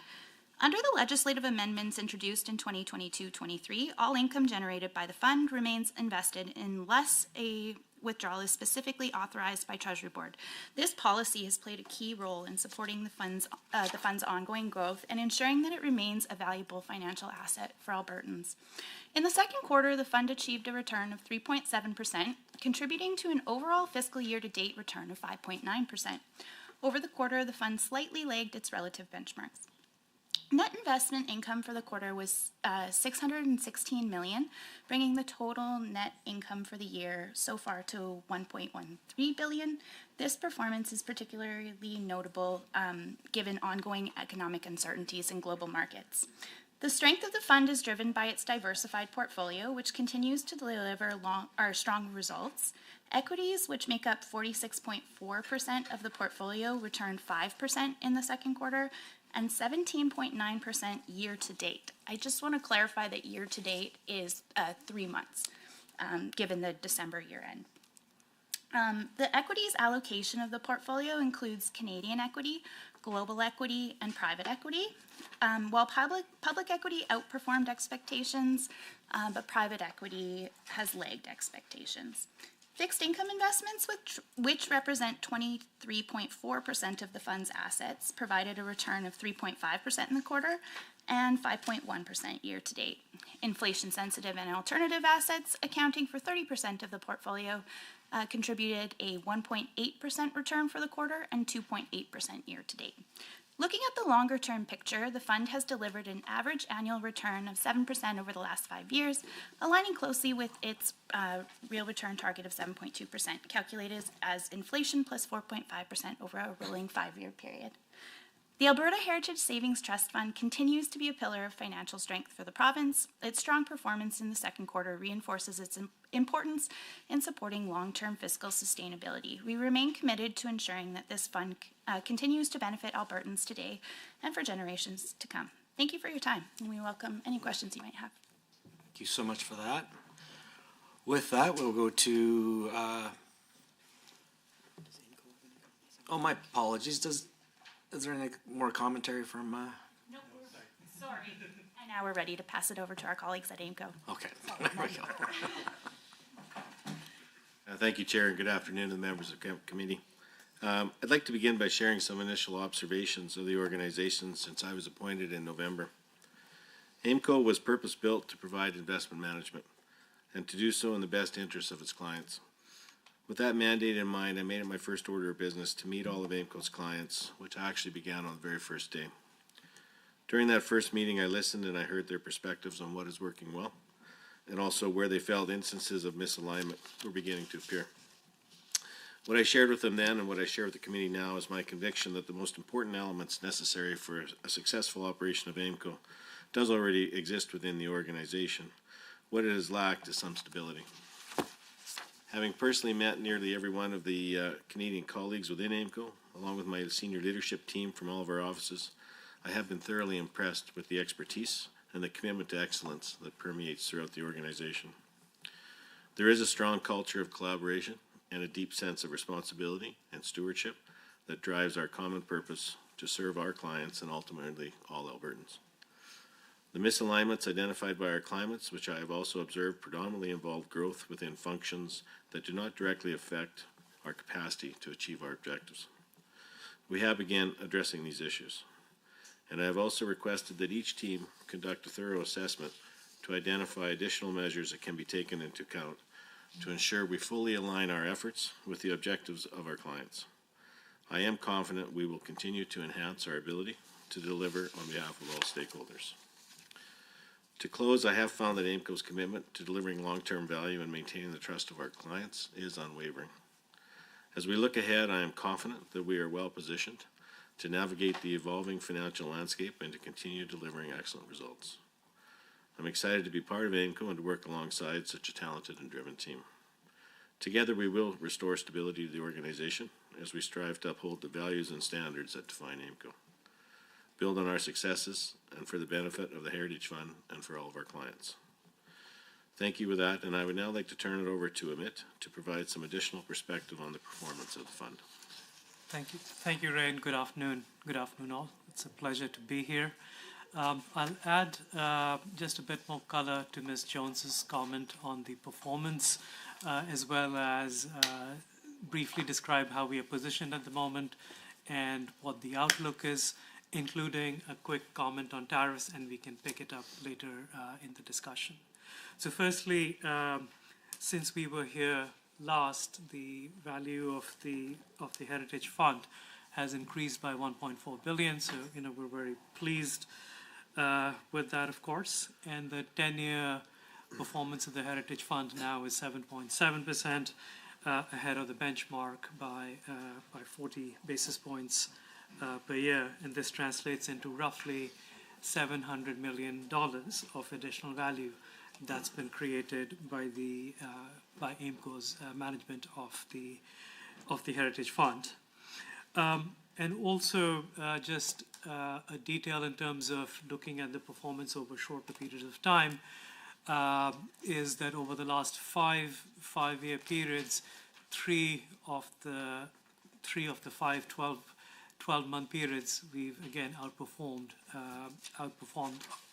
Under the legislative amendments introduced in 2022-23, all income generated by the fund remains invested unless a withdrawal is specifically authorized by Treasury Board. This policy has played a key role in supporting the fund's ongoing growth and ensuring that it remains a valuable financial asset for Albertans. In the second quarter, the fund achieved a return of 3.7%, contributing to an overall fiscal year-to-date return of 5.9%. Over the quarter, the fund slightly lagged its relative benchmarks. Net investment income for the quarter was $616 million, bringing the total net income for the year so far to $1.13 billion. This performance is particularly notable given ongoing economic uncertainties in global markets. The strength of the fund is driven by its diversified portfolio, which continues to deliver strong results. Equities, which make up 46.4% of the portfolio, returned 5% in the second quarter, and 17.9% year-to-date. I just want to clarify that year-to-date is 3 months, given the December year-end. The equities allocation of the portfolio includes Canadian equity, global equity, and private equity. While public equity outperformed expectations, but private equity has lagged expectations. Fixed income investments, which represent 23.4% of the fund's assets, provided a return of 3.5% in the quarter and 5.1% year to date. Inflation sensitive and alternative assets, accounting for 30% of the portfolio, contributed a 1.8% return for the quarter and 2.8% year to date. Looking at the longer term picture, the fund has delivered an average annual return of 7% over the last 5 years, aligning closely with its real return target of 7.2%, calculated as inflation plus 4.5% over a rolling 5-year period. The Alberta Heritage Savings Trust Fund continues to be a pillar of financial strength for the province. Its strong performance in the second quarter reinforces its importance in supporting long-term fiscal sustainability. We remain committed to ensuring that this fund continues to benefit Albertans today and for generations to come. Thank you for your time, and we welcome any questions you might have. Thank you so much for that. With that, we'll go to, oh, my apologies. Is there any more commentary from? Nope, sorry. And now we're ready to pass it over to our colleagues at AIMCO. Okay, there we go. Thank you, Chair, and good afternoon to the members of the committee. I'd like to begin by sharing some initial observations of the organization since I was appointed in November. AIMCO was purpose-built to provide investment management and to do so in the best interests of its clients. With that mandate in mind, I made it my first order of business to meet all of AIMCO's clients, which actually began on the very first day. During that first meeting, I listened and I heard their perspectives on what is working well, and also where they felt instances of misalignment were beginning to appear. What I shared with them then and what I share with the committee now is my conviction that the most important elements necessary for a successful operation of AIMCO does already exist within the organization. What it has lacked is some stability. Having personally met nearly every one of the Canadian colleagues within AIMCO, along with my senior leadership team from all of our offices, I have been thoroughly impressed with the expertise and the commitment to excellence that permeates throughout the organization. There is a strong culture of collaboration and a deep sense of responsibility and stewardship that drives our common purpose to serve our clients and ultimately all Albertans. The misalignments identified by our clients, which I have also observed, predominantly involve growth within functions that do not directly affect our capacity to achieve our objectives. We have begun addressing these issues, and I have also requested that each team conduct a thorough assessment to identify additional measures that can be taken into account to ensure we fully align our efforts with the objectives of our clients. I am confident we will continue to enhance our ability to deliver on behalf of all stakeholders. To close, I have found that AIMCO's commitment to delivering long-term value and maintaining the trust of our clients is unwavering. As we look ahead, I am confident that we are well positioned to navigate the evolving financial landscape and to continue delivering excellent results. I'm excited to be part of AIMCO and to work alongside such a talented and driven team. Together, we will restore stability to the organization as we strive to uphold the values and standards that define AIMCO, build on our successes, and for the benefit of the Heritage Fund and for all of our clients. Thank you with that, and I would now like to turn it over to Amit to provide some additional perspective on the performance of the fund. Thank you. Thank you, Ray, and good afternoon. Good afternoon all. It's a pleasure to be here. I'll add just a bit more color to Ms. Jones's comment on the performance, as well as briefly describe how we are positioned at the moment and what the outlook is, including a quick comment on tariffs, and we can pick it up later in the discussion. So firstly, since we were here last, the value of the Heritage Fund has increased by 1.4 billion. So we're very pleased with that, of course. And the 10-year performance of the Heritage Fund now is 7.7%, ahead of the benchmark by 40 basis points per year, and this translates into roughly $700 million of additional value that's been created by AIMCO's management of the Heritage Fund. And also just a detail in terms of looking at the performance over shorter periods of time is that over the last five-year periods, three of the 12-month periods, we've again outperformed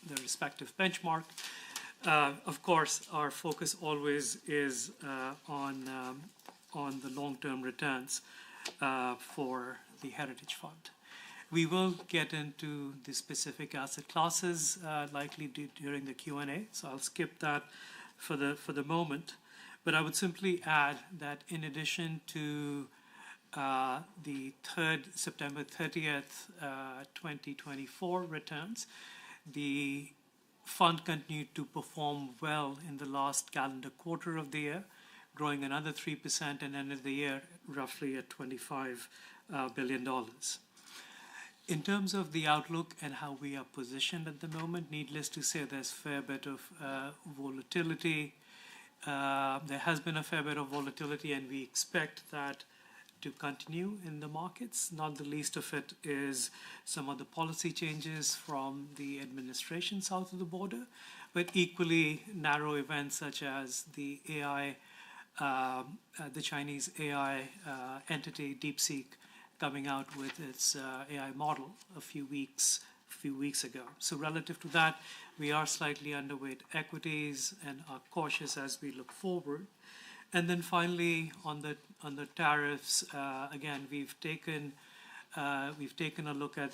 the respective benchmark. Of course, our focus always is on the long-term returns for the Heritage Fund. We will get into the specific asset classes likely during the Q&A, so I'll skip that for the moment. But I would simply add that in addition to the September 30th, 2024 returns, the fund continued to perform well in the last calendar quarter of the year, growing another 3% and ended the year roughly at $25 billion. In terms of the outlook and how we are positioned at the moment, needless to say, there's a fair bit of volatility. There has been a fair bit of volatility, and we expect that to continue in the markets. Not the least of it is some of the policy changes from the administration south of the border, but equally narrow events such as the Chinese AI entity DeepSeek coming out with its AI model a few weeks ago. So relative to that, we are slightly underweight equities and are cautious as we look forward. And then finally, on the tariffs, again, we've taken a look at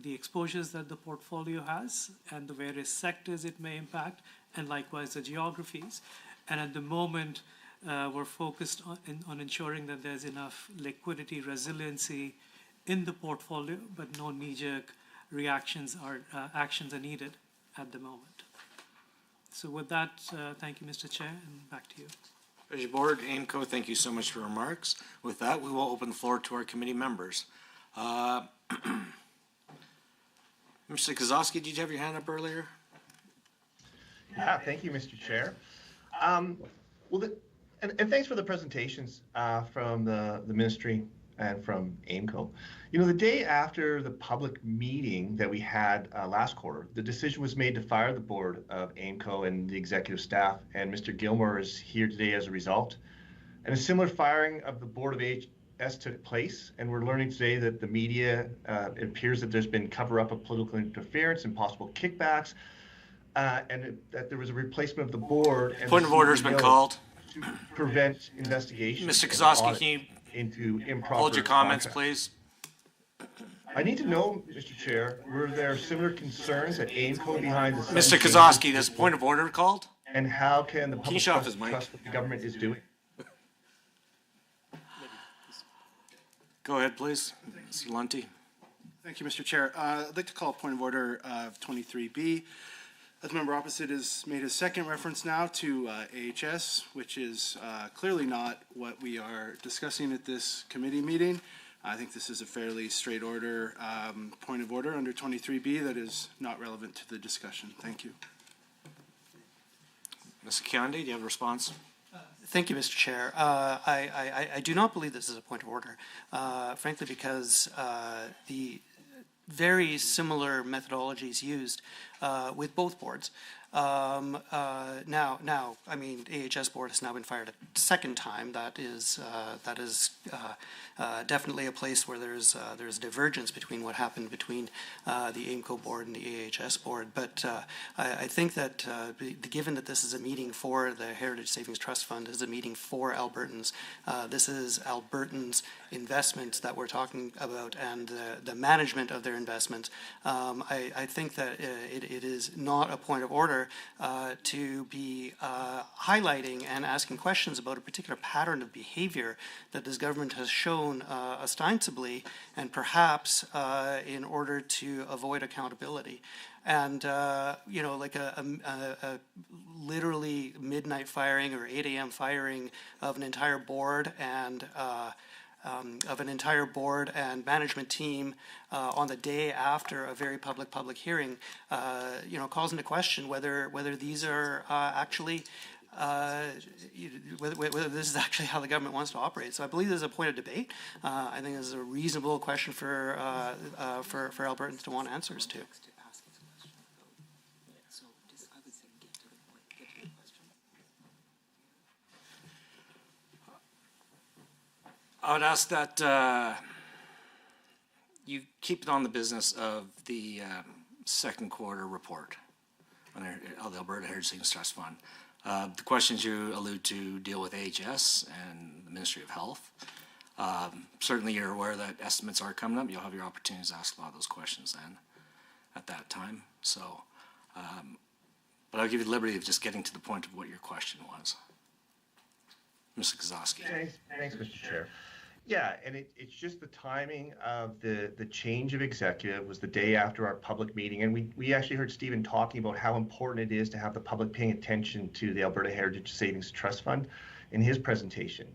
the exposures that the portfolio has and the various sectors it may impact, and likewise the geographies. And at the moment, we're focused on ensuring that there's enough liquidity resiliency in the portfolio, but no knee-jerk actions are needed at the moment. So with that, thank you, Mr. Chair, and back to you. Treasury Board, AIMCO, thank you so much for your remarks. With that, we will open the floor to our committee members. Mr. Kozowski, did you have your hand up earlier? Yeah, thank you, Mr. Chair. And thanks for the presentations from the ministry and from AIMCO. You know, the day after the public meeting that we had last quarter, the decision was made to fire the board of AIMCO and the executive staff, and Mr. Gilmore is here today as a result. And a similar firing of the board of AHS took place, and we're learning today that the media, it appears that there's been cover-up of political interference and possible kickbacks, and that there was a replacement of the board. And Point of order has been called. To prevent investigation. Mr. Kozowski, can you into improper hold your comments, contracts. please? I need to know, Mr. Chair, were there similar concerns at AIMCO behind the... Mr. Kozowski, there's a point of order called? And how can the Can you public shut off his mic? trust what the government is doing? Go ahead, please. Mr. Lunty. Thank you, Mr. Chair. I'd like to call a point of order of 23B. As member opposite has made his second reference now to AHS, which is clearly not what we are discussing at this committee meeting. I think this is a fairly straight order point of order under 23B that is not relevant to the discussion. Thank you. Mr. Kionde, do you have a response? Thank you, Mr. Chair. I do not believe this is a point of order, frankly, because the very similar methodologies used with both boards. Now, I mean, AHS board has now been fired a second time. That is definitely a place where there's divergence between what happened between the AIMCO board and the AHS board. But I think that given that this is a meeting for the Heritage Savings Trust Fund, this is a meeting for Albertans. This is Albertans' investments that we're talking about and the management of their investments. I think that it is not a point of order to be highlighting and asking questions about a particular pattern of behavior that this government has shown ostensibly and perhaps in order to avoid accountability. And, you know, like a literally midnight firing or 8 a.m. firing of an entire board and management team on the day after a very public hearing, you know, calls into question whether these are actually whether this is actually how the government wants to operate. So I believe there's a point of debate. I think this is a reasonable question for Albertans to want answers to. I would ask that you keep it on the business of the second quarter report. of the Alberta Heritage Savings Trust Fund. The questions you allude to deal with AHS and the Ministry of Health. Certainly you're aware that estimates are coming up. You'll have your opportunities to ask a lot of those questions then at that time. So, but I'll give you the liberty of just getting to the point of what your question was. Mr. Kozowski. Thanks, Mr. Chair. Yeah, and it's just the timing of the change of executive was the day after our public meeting. And we actually heard Stephen talking about how important it is to have the public paying attention to the Alberta Heritage Savings Trust Fund in his presentation.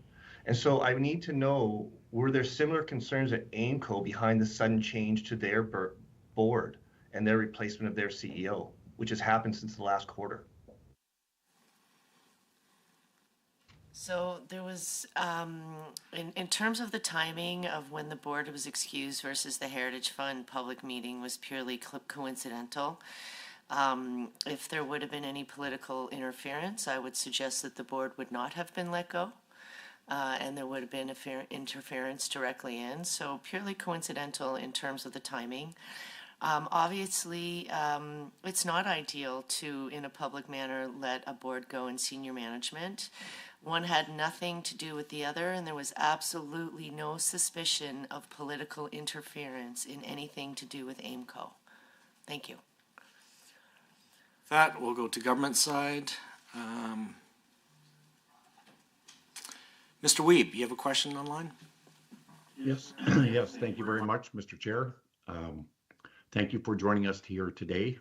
And so I need to know, were there similar concerns at AIMCO behind the sudden change to their board and their replacement of their CEO, which has happened since the last quarter? So there was, in terms of the timing of when the board was excused versus the Heritage Fund public meeting was purely coincidental. If there would have been any political interference, I would suggest that the board would not have been let go. And there would have been interference directly in. So purely coincidental in terms of the timing. Obviously, it's not ideal to, in a public manner, let a board go in senior management. One had nothing to do with the other, and there was absolutely no suspicion of political interference in anything to do with AIMCO. Thank you. That we'll go to government side. Mr. Weeb, you have a question online? Yes, yes. Thank you very much, Mr. Chair. Thank you for joining us here today.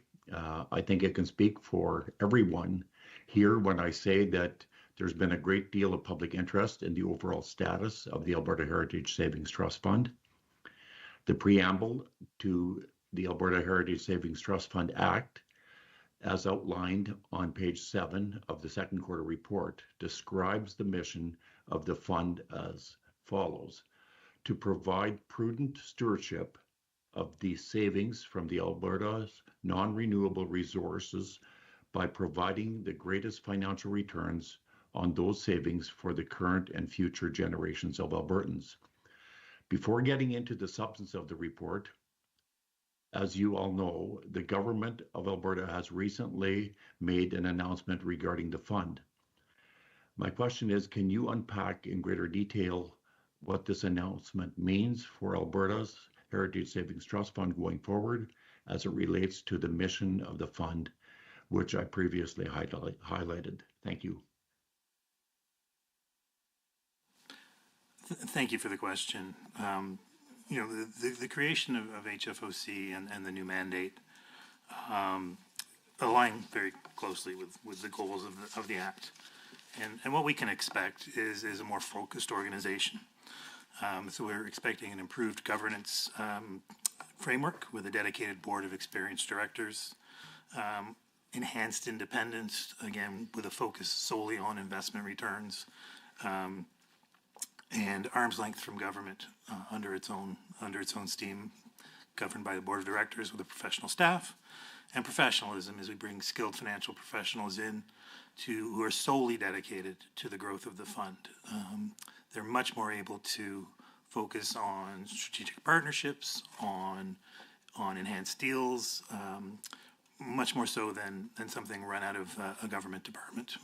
I think I can speak for everyone here when I say that there's been a great deal of public interest in the overall status of the Alberta Heritage Savings Trust Fund. The preamble to the Alberta Heritage Savings Trust Fund Act, as outlined on page 7 of the second quarter report, describes the mission of the fund as follows: to provide prudent stewardship of the savings from the Alberta's non-renewable resources by providing the greatest financial returns on those savings for the current and future generations of Albertans. Before getting into the substance of the report, as you all know, the government of Alberta has recently made an announcement regarding the fund. My question is, can you unpack in greater detail what this announcement means for Alberta's Heritage Savings Trust Fund going forward as it relates to the mission of the fund, which I previously highlighted? Thank you. Thank you for the question. You know, the creation of HFOC and the new mandate align very closely with the goals of the Act. And what we can expect is a more focused organization. So we're expecting an improved governance framework with a dedicated board of experienced directors, enhanced independence, again, with a focus solely on investment returns, and arm's length from government under its own steam, governed by the board of directors with a professional staff, and professionalism as we bring skilled financial professionals in who are solely dedicated to the growth of the fund. They're much more able to focus on strategic partnerships, on enhanced deals, much more so than something run out of a government department.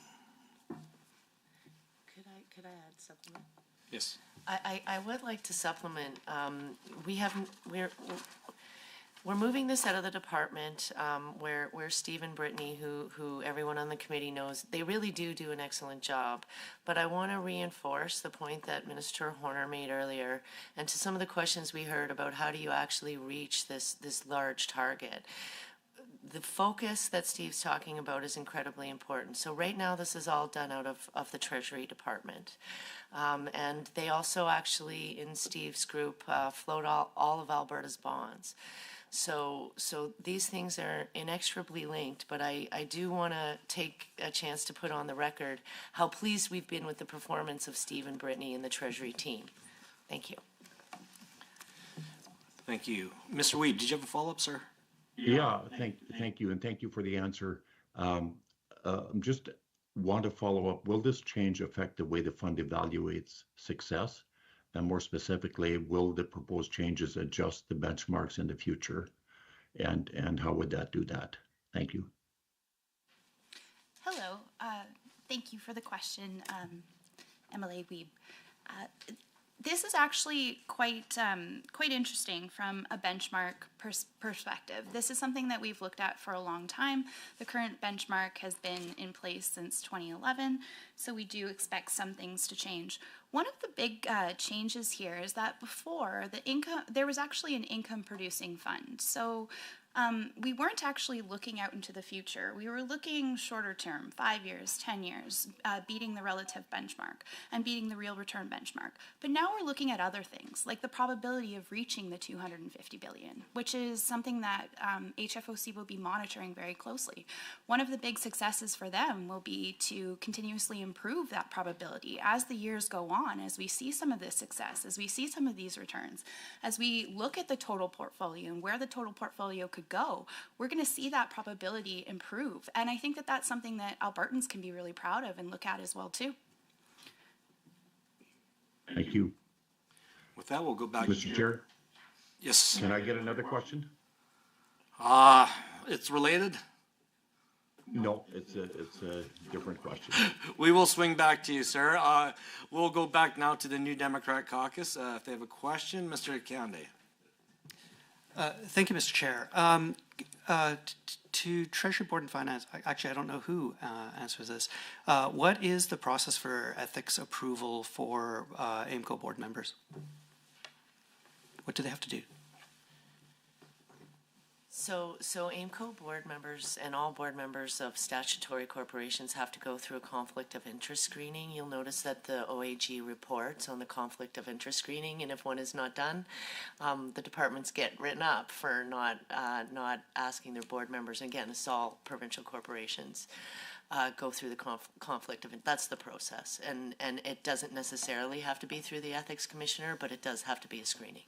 Could I add supplement? Yes. I would like to supplement. We're moving this out of the department where Steve and Brittany, who everyone on the committee knows, they really do an excellent job. But I want to reinforce the point that Minister Horner made earlier, and to some of the questions we heard about how do you actually reach this large target. The focus that Steve's talking about is incredibly important. So right now this is all done out of the Treasury Department. And they also actually, in Steve's group, float all of Alberta's bonds. So these things are inextricably linked, but I do want to take a chance to put on the record how pleased we've been with the performance of Steve and Brittany and the Treasury team. Thank you. Thank you. Mr. Weeb, did you have a follow-up, sir? Yeah, thank you, and thank you for the answer. Just want to follow up. Will this change affect the way the fund evaluates success? And more specifically, will the proposed changes adjust the benchmarks in the future? And how would that do that? Thank you. Thank you for the question, MLA Weeb. This is actually quite interesting from a benchmark perspective. This is something that we've looked at for a long time. The current benchmark has been in place since 2011, so we do expect some things to change. One of the big changes here is that before there was actually an income producing fund. So we weren't actually looking out into the future. We were looking shorter term, 5 years, 10 years, beating the relative benchmark and beating the real return benchmark. But now we're looking at other things, like the probability of reaching the $250 billion, which is something that HFOC will be monitoring very closely. One of the big successes for them will be to continuously improve that probability as the years go on, as we see some of this success, as we see some of these returns, as we look at the total portfolio and where the total portfolio could go, we're going to see that probability improve. And I think that that's something that Albertans can be really proud of and look at as well too. Thank you. With that, we'll go back. Mr. Chair? Yes. Can I get another question? It's related? No, it's a different question. We will swing back to you, sir. We'll go back now to the New Democrat Caucus. If they have a question, Mr. Kande. Thank you, Mr. Chair. To Treasury Board and Finance, actually, I don't know who answers this. What is the process for ethics approval for AIMCO board members? What do they have to do? So AIMCO board members and all board members of statutory corporations have to go through a conflict of interest screening. You'll notice that the OAG reports on the conflict of interest screening, and if one is not done, the departments get written up for not asking their board members. And again, this is all provincial corporations. Go through the conflict of that's the process, and it doesn't necessarily have to be through the ethics commissioner, but it does have to be a screening.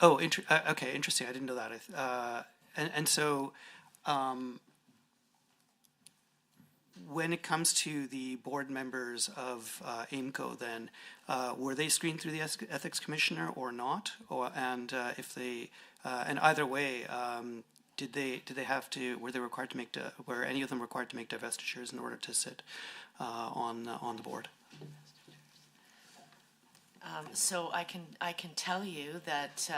Okay, interesting. I didn't know that. And so, when it comes to the board members of AIMCO, then were they screened through the ethics commissioner or not? And if they, and either way, did they have to? Were they required to make? Were any of them required to make divestitures in order to sit on the board? So I can tell you that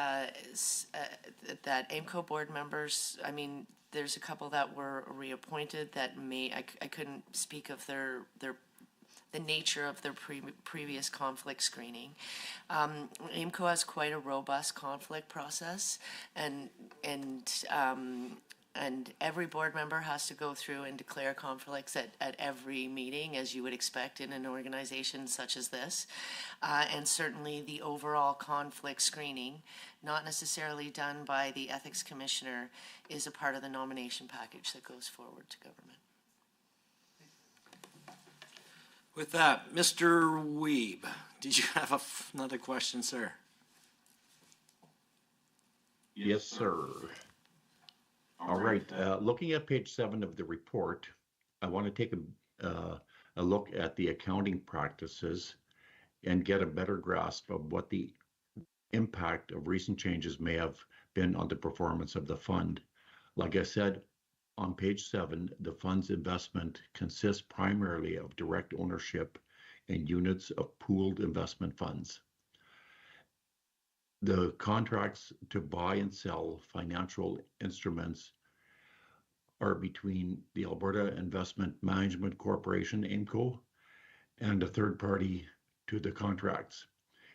that AIMCO board members, I mean, there's a couple that were reappointed that I couldn't speak of the nature of their previous conflict screening. AIMCO has quite a robust conflict process, and every board member has to go through and declare conflicts at every meeting, as you would expect in an organization such as this. And certainly the overall conflict screening, not necessarily done by the ethics commissioner, is a part of the nomination package that goes forward to government. With that, Mr. Weeb, did you have another question, sir? Yes, sir. All right. Looking at page 7 of the report, I want to take a look at the accounting practices and get a better grasp of what the impact of recent changes may have been on the performance of the fund. Like I said, on page 7, the fund's investment consists primarily of direct ownership in units of pooled investment funds. The contracts to buy and sell financial instruments are between the Alberta Investment Management Corporation, AIMCO, and a third party to the contracts.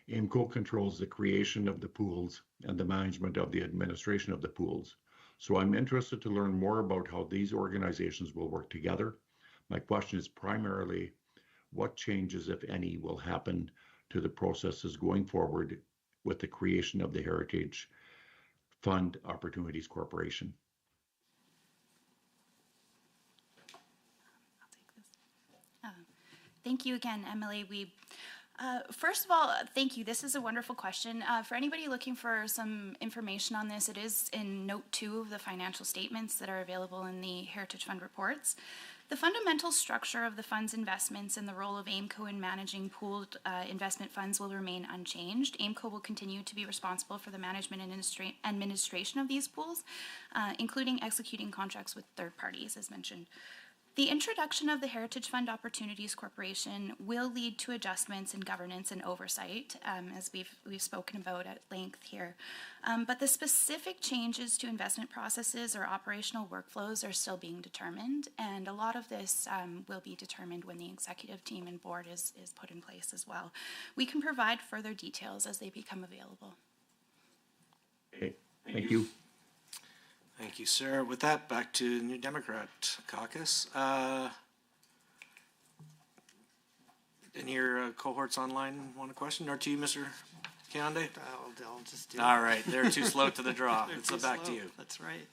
AIMCO controls the creation of the pools and the management of the administration of the pools. So I'm interested to learn more about how these organizations will work together. My question is primarily, what changes, if any, will happen to the processes going forward with the creation of the Heritage Fund Opportunities Corporation? I'll take this. Thank you again, Emily. First of all, thank you. This is a wonderful question. For anybody looking for some information on this, it is in note 2 of the financial statements that are available in the Heritage Fund reports. The fundamental structure of the fund's investments and the role of AIMCO in managing pooled investment funds will remain unchanged. AIMCO will continue to be responsible for the management and administration of these pools, including executing contracts with third parties, as mentioned. The introduction of the Heritage Fund Opportunities Corporation will lead to adjustments in governance and oversight, as we've spoken about at length here. But the specific changes to investment processes or operational workflows are still being determined, and a lot of this will be determined when the executive team and board is put in place as well. We can provide further details as they become available. Okay, thank you. Thank you, sir. With that, back to New Democrat Caucus. Any of your cohorts online want a question? Or to you, Mr. Kionde? I'll just do All right, they're too slow to the draw. It's back to you. That's right.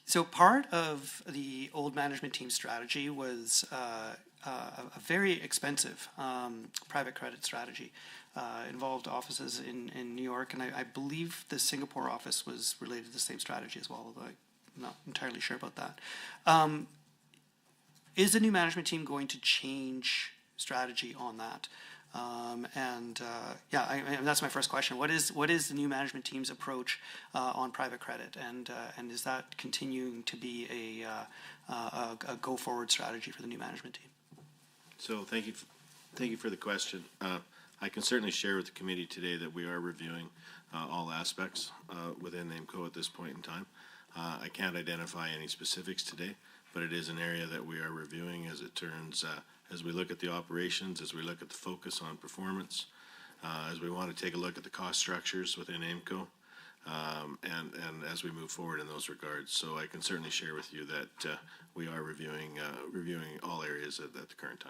So part of the old management team strategy was a very expensive private credit strategy. Involved offices in New York, and I believe the Singapore office was related to the same strategy as well, although I'm not entirely sure about that. Is the new management team going to change strategy on that? And that's my first question. What is the new management team's approach on private credit, and is that continuing to be a go forward strategy for the new management team? So thank you for the question. I can certainly share with the committee today that we are reviewing all aspects within AIMCO at this point in time. I can't identify any specifics today, but it is an area that we are reviewing as it turns, as we look at the operations, as we look at the focus on performance, as we want to take a look at the cost structures within AIMCO, and as we move forward in those regards. So I can certainly share with you that we are reviewing all areas at the current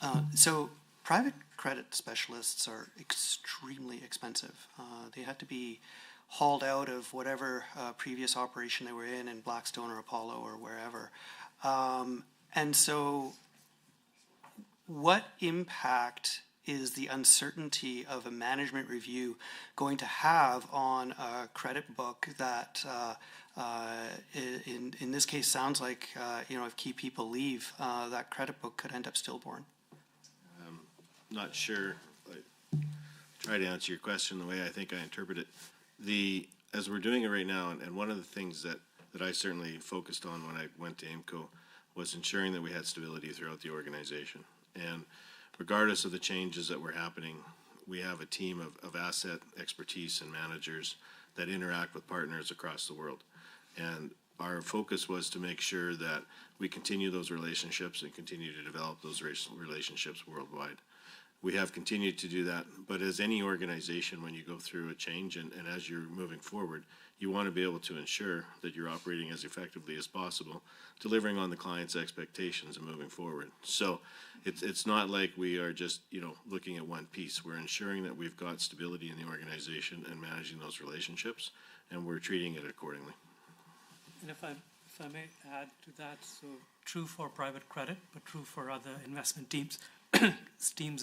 time. So private credit specialists are extremely expensive. They had to be hauled out of whatever previous operation they were in Blackstone or Apollo or wherever. And so what impact is the uncertainty of a management review going to have on a credit book that in this case sounds like if key people leave, that credit book could end up stillborn? Not sure. I try to answer your question the way I think I interpret it. As we're doing it right now, and one of the things that I certainly focused on when I went to AIMCO was ensuring that we had stability throughout the organization. And regardless of the changes that were happening, we have a team of asset expertise and managers that interact with partners across the world. And our focus was to make sure that we continue those relationships and continue to develop those relationships worldwide. We have continued to do that, but as any organization, when you go through a change and as you're moving forward, you want to be able to ensure that you're operating as effectively as possible, delivering on the client's expectations and moving forward. So it's not like we are just looking at one piece. We're ensuring that we've got stability in the organization and managing those relationships, and we're treating it accordingly. And if I may add to that, so true for private credit, but true for other investment teams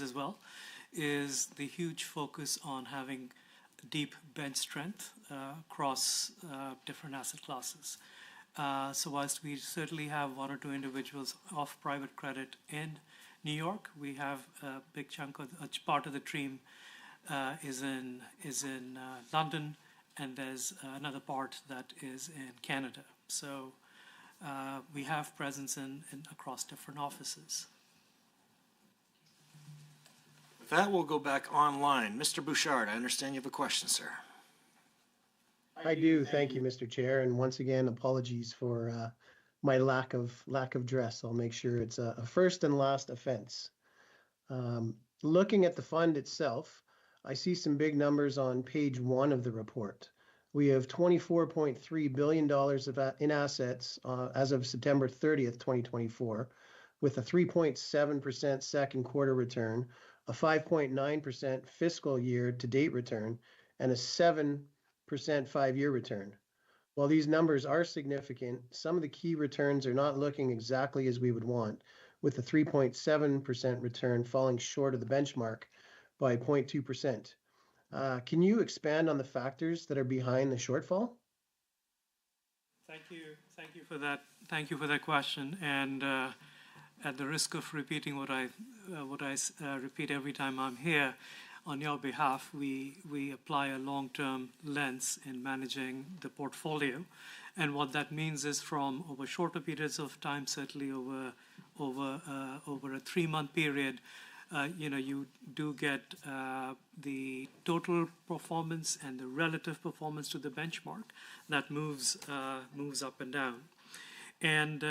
as well, is the huge focus on having deep bench strength across different asset classes. So whilst we certainly have one or two individuals of private credit in New York, we have a big chunk of a part of the team is in London, and there's another part that is in Canada. So we have presence in across different offices. With that, we'll go back online. Mr. Bouchard, I understand you have a question, sir. I do. Thank you, Mr. Chair. And once again, apologies for my lack of dress. I'll make sure it's a first and last offense. Looking at the fund itself, I see some big numbers on page 1 of the report. We have $24.3 billion in assets as of September 30th, 2024, with a 3.7% second quarter return, a 5.9% fiscal year to date return, and a 7% 5-year return. While these numbers are significant, some of the key returns are not looking exactly as we would want, with the 3.7% return falling short of the benchmark by 0.2%. Can you expand on the factors that are behind the shortfall? Thank you for that. Thank you for that question. And at the risk of repeating what I repeat every time I'm here, on your behalf, we apply a long-term lens in managing the portfolio, and what that means is from over shorter periods of time, certainly over a 3-month period. You do get the total performance and the relative performance to the benchmark that moves up and down. And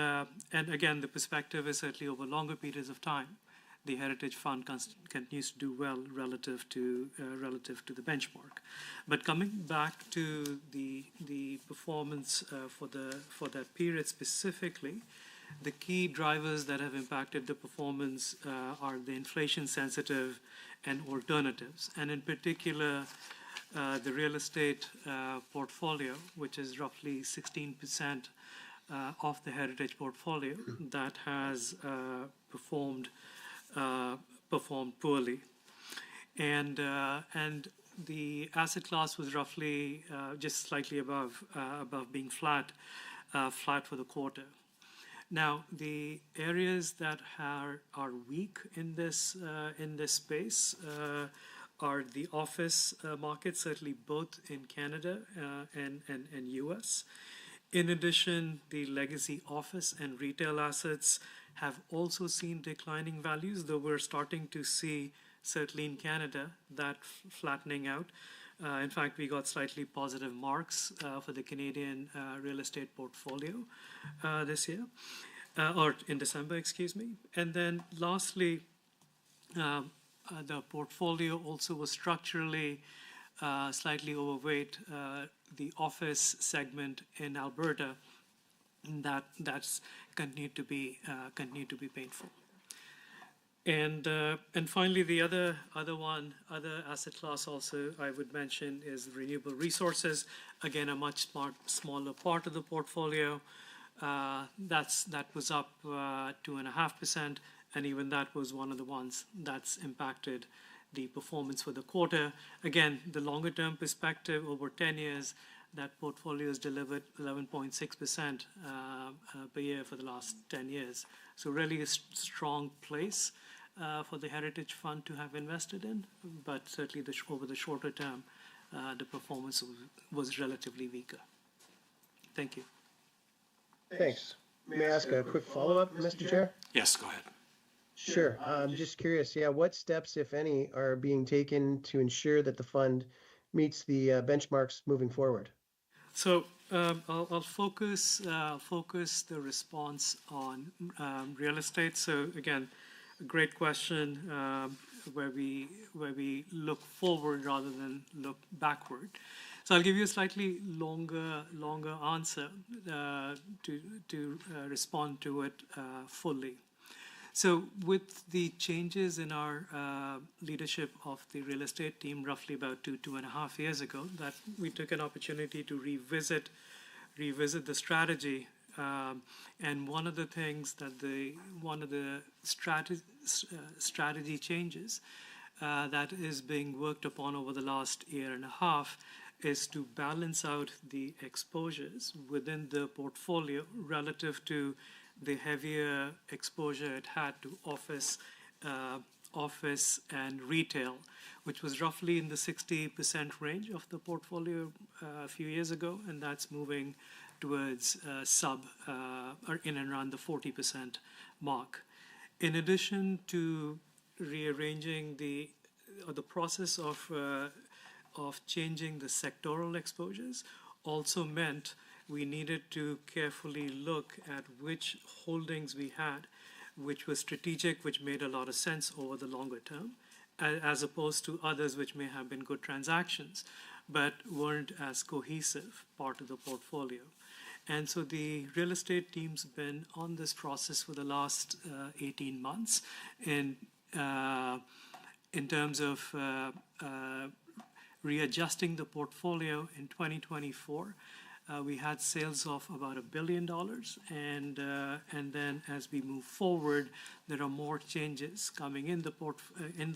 again, the perspective is certainly over longer periods of time, the Heritage Fund continues to do well relative to the benchmark. But coming back to the performance for that period specifically, the key drivers that have impacted the performance are the inflation-sensitive and alternatives, and in particular, the real estate portfolio, which is roughly 16% of the Heritage portfolio, that has performed poorly, and the asset class was roughly just slightly above being flat for the quarter. Now, the areas that are weak in this space are the office market, certainly both in Canada and US. In addition, the legacy office and retail assets have also seen declining values, though we're starting to see, certainly in Canada, that flattening out. In fact, we got slightly positive marks for the Canadian real estate portfolio this year, or in December, excuse me. And then lastly, the portfolio also was structurally slightly overweight the office segment in Alberta. That's continued to be painful. And finally, the other asset class also I would mention is renewable resources. Again, a much smaller part of the portfolio. That was up 2.5%, and even that was one of the ones that's impacted the performance for the quarter. Again, the longer term perspective over 10 years, that portfolio has delivered 11.6% per year for the last 10 years. So really a strong place for the Heritage Fund to have invested in, but certainly over the shorter term, the performance was relatively weaker. Thank you. Thanks. May I ask a quick follow-up, Mr. Chair? Yes, go ahead. Sure. I'm just curious, what steps, if any, are being taken to ensure that the fund meets the benchmarks moving forward? So I'll focus the response on real estate. So again, a great question where we look forward rather than look backward. So I'll give you a slightly longer answer to respond to it fully. So with the changes in our leadership of the real estate team roughly about 2.5 years ago, that we took an opportunity to revisit the strategy. And one of the things that one of the strategy changes that is being worked upon over the last year and a half is to balance out the exposures within the portfolio relative to the heavier exposure it had to office and retail, which was roughly in the 60% range of the portfolio a few years ago, and that's moving towards or in and around the 40% mark. In addition to rearranging the process of changing the sectoral exposures, also meant we needed to carefully look at which holdings we had, which was strategic, which made a lot of sense over the longer term, as opposed to others which may have been good transactions, but weren't as cohesive part of the portfolio. And so the real estate team's been on this process for the last 18 months in terms of readjusting the portfolio in 2024. We had sales of about $1 billion, and then as we move forward, there are more changes coming in the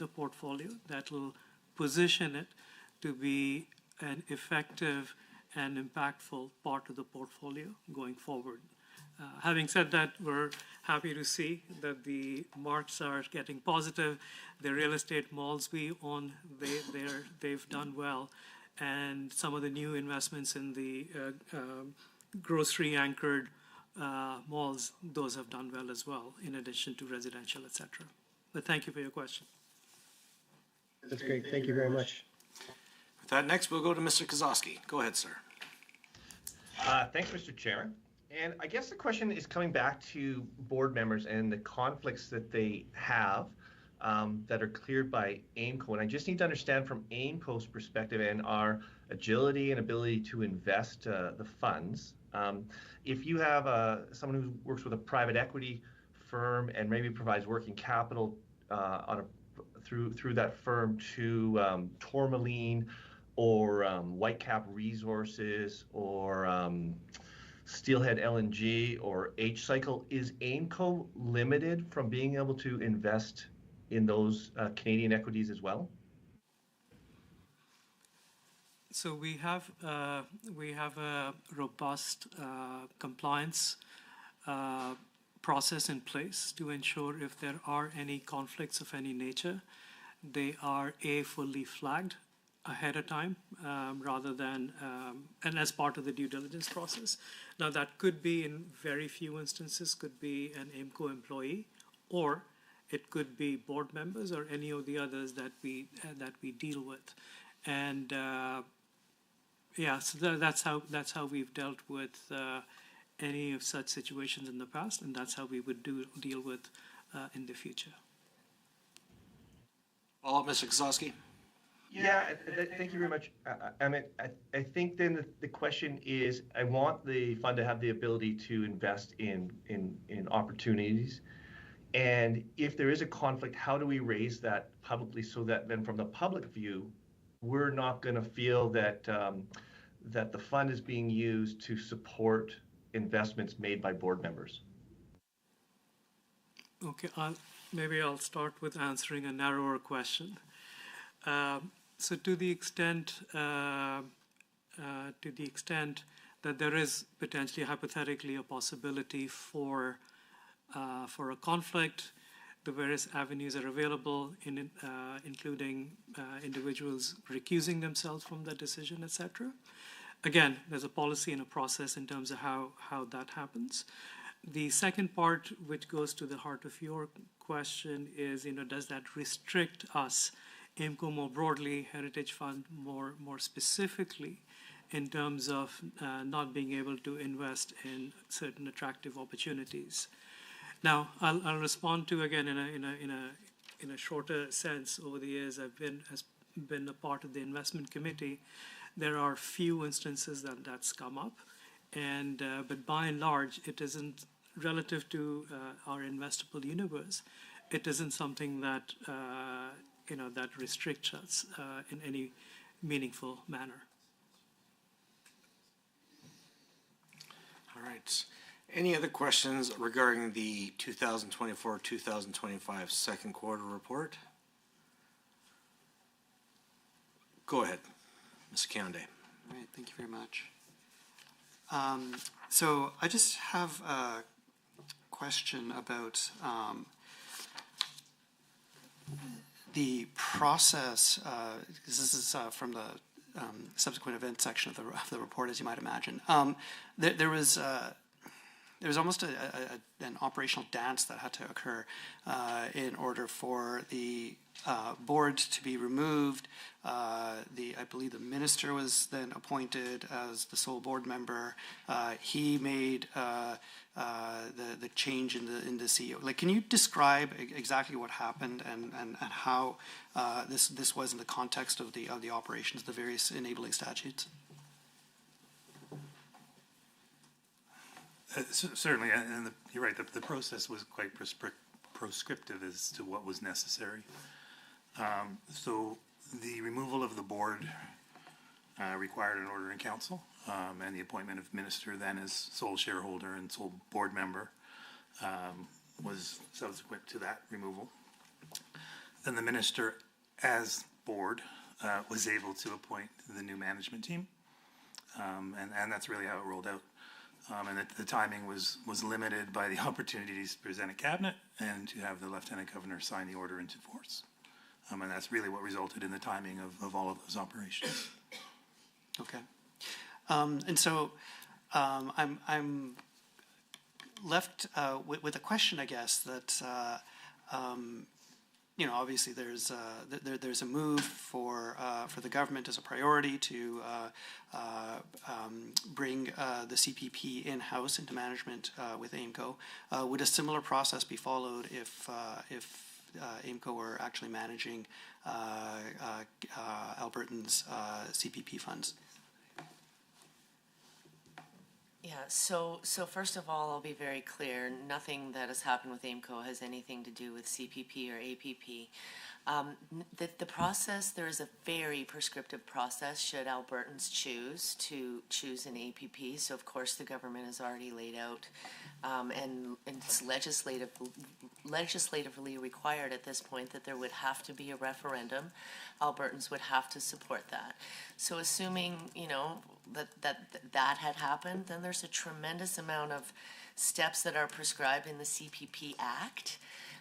portfolio that will position it to be an effective and impactful part of the portfolio going forward. Having said that, we're happy to see that the marks are getting positive. The real estate malls we own, they've done well, and some of the new investments in the grocery-anchored malls, those have done well as well, in addition to residential, etc. But thank you for your question. That's great. Thank you very much. With that, next we'll go to Mr. Kozlowski. Go ahead, sir. Thanks, Mr. Chair. And I guess the question is coming back to board members and the conflicts that they have that are cleared by AIMCO. And I just need to understand from AIMCO's perspective and our agility and ability to invest the funds. If you have someone who works with a private equity firm and maybe provides working capital through that firm to Tourmaline or Whitecap Resources or Steelhead LNG or H-Cycle, is AIMCO limited from being able to invest in those Canadian equities as well? So we have a robust compliance process in place to ensure if there are any conflicts of any nature, they are fully flagged ahead of time rather than and as part of the due diligence process. Now that could be, in very few instances, could be an AIMCO employee, or it could be board members or any of the others that we deal with. And yeah, so that's how we've dealt with any of such situations in the past, and that's how we would deal with in the future. Follow up, Mr. Kozlowski. Yeah, thank you very much. I think then the question is, I want the fund to have the ability to invest in opportunities. And if there is a conflict, how do we raise that publicly so that then from the public view, we're not going to feel that that the fund is being used to support investments made by board members? Okay, maybe I'll start with answering a narrower question. So to the extent that there is potentially hypothetically a possibility for a conflict, the various avenues are available, including individuals recusing themselves from the decision, etc. Again, there's a policy and a process in terms of how that happens. The second part, which goes to the heart of your question, is, does that restrict us, AIMCO more broadly, Heritage Fund more specifically, in terms of not being able to invest in certain attractive opportunities? Now, I'll respond to, again, in a shorter sense. Over the years, I've been a part of the investment committee. There are few instances that's come up, and but by and large, it isn't relative to our investable universe. It isn't something that that restricts us in any meaningful manner. All right. Any other questions regarding the 2024-2025 second quarter report? Go ahead, Mr. Kande. All right, thank you very much. So I just have a question about the process, because this is from the subsequent event section of the report, as you might imagine. There was almost an operational dance that had to occur in order for the board to be removed. I believe the minister was then appointed as the sole board member. He made the change in the CEO. Like, can you describe exactly what happened and how this was in the context of the operations, the various enabling statutes? Certainly, and you're right, the process was quite prescriptive as to what was necessary. So the removal of the board required an order in council, and the appointment of minister then as sole shareholder and sole board member was subsequent to that removal. Then the minister, as board, was able to appoint the new management team. And that's really how it rolled out. And the timing was limited by the opportunities to present a cabinet and to have the Lieutenant Governor sign the order into force. And that's really what resulted in the timing of all of those operations. Okay. And so I'm left with a question, I guess, that you know, obviously there's a move for the government as a priority to bring the CPP in-house into management with AIMCO. Would a similar process be followed if AIMCO were actually managing Albertans' CPP funds? Yeah, so first of all, I'll be very clear. Nothing that has happened with AIMCO has anything to do with CPP or APP. The process, there is a very prescriptive process should Albertans choose to choose an APP. So of course the government has already laid out and it's legislatively required at this point that there would have to be a referendum. Albertans would have to support that. So assuming, you know, that had happened, then there's a tremendous amount of steps that are prescribed in the CPP Act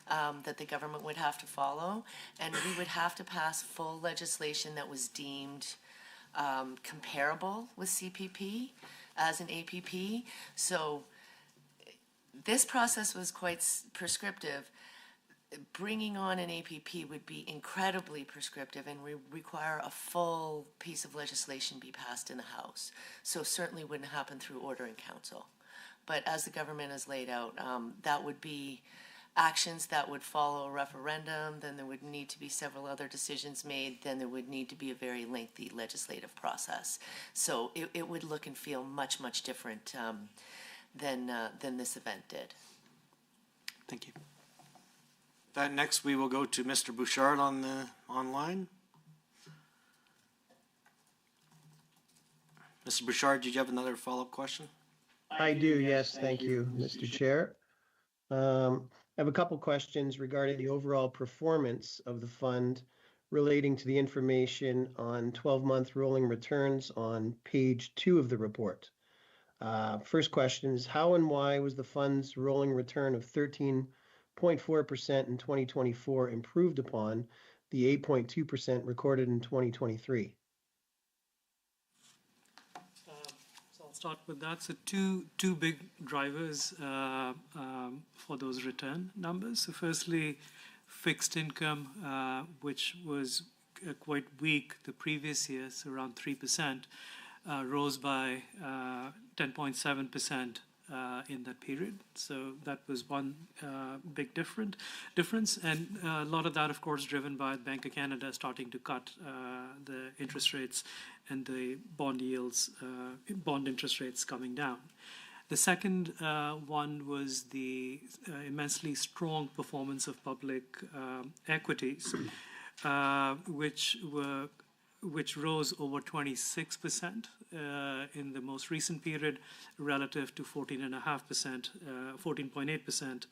that the government would have to follow, and we would have to pass full legislation that was deemed comparable with CPP as an APP. So this process was quite prescriptive. Bringing on an APP would be incredibly prescriptive and require a full piece of legislation be passed in the House. So certainly wouldn't happen through order in council. But as the government has laid out, that would be actions that would follow a referendum, then there would need to be several other decisions made, then there would need to be a very lengthy legislative process. So it would look and feel much, much different than this event did. Thank you. That next we will go to Mr. Bouchard on the online. Mr. Bouchard, did you have another follow-up question? I do, yes, thank you, Mr. Chair. I have a couple questions regarding the overall performance of the fund relating to the information on 12-month rolling returns on page 2 of the report. First question is, how and why was the fund's rolling return of 13.4% in 2024 improved upon the 8.2% recorded in 2023? I'll start with that. So two big drivers for those return numbers. So firstly, fixed income, which was quite weak the previous year, so around 3%, rose by 10.7% in that period. So that was one big difference. And a lot of that, of course, driven by Bank of Canada starting to cut the interest rates and the bond yields, bond interest rates coming down. The second one was the immensely strong performance of public equities, which rose over 26% in the most recent period, relative to 14.8%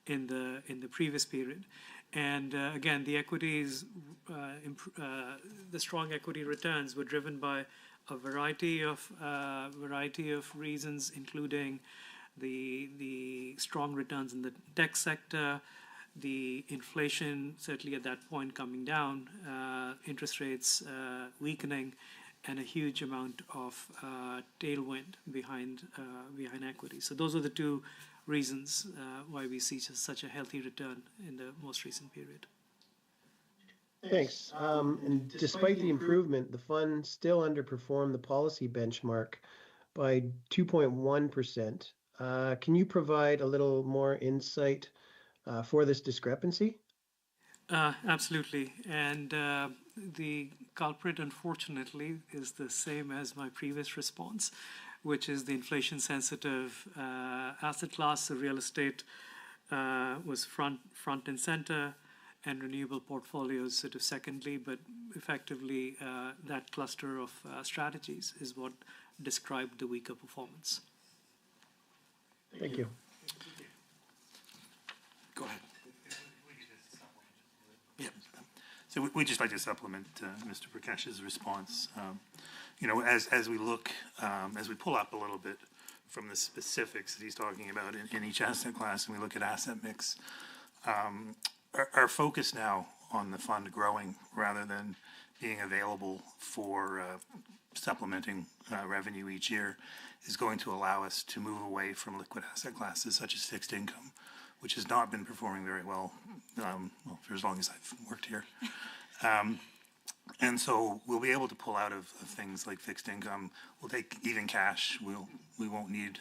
in the previous period. And again, the equities, the strong equity returns were driven by a variety of reasons, including the strong returns in the tech sector, the inflation certainly at that point coming down, interest rates weakening, and a huge amount of tailwind behind equity. So those are the two reasons why we see such a healthy return in the most recent period. Thanks. And despite the improvement, the fund still underperformed the policy benchmark by 2.1%. Can you provide a little more insight for this discrepancy? Absolutely. And the culprit, unfortunately, is the same as my previous response, which is the inflation-sensitive asset class. So real estate was front and center, and renewable portfolios sort of secondly, but effectively that cluster of strategies is what described the weaker performance. Thank you. Go ahead. Yeah. So we'd just like to supplement Mr. Prakash's response. as we look, as we pull up a little bit from the specifics that he's talking about in each asset class, and we look at asset mix, our focus now on the fund growing rather than being available for supplementing revenue each year is going to allow us to move away from liquid asset classes such as fixed income, which has not been performing very well, for as long as I've worked here. And so we'll be able to pull out of things like fixed income. We'll take even cash. We won't need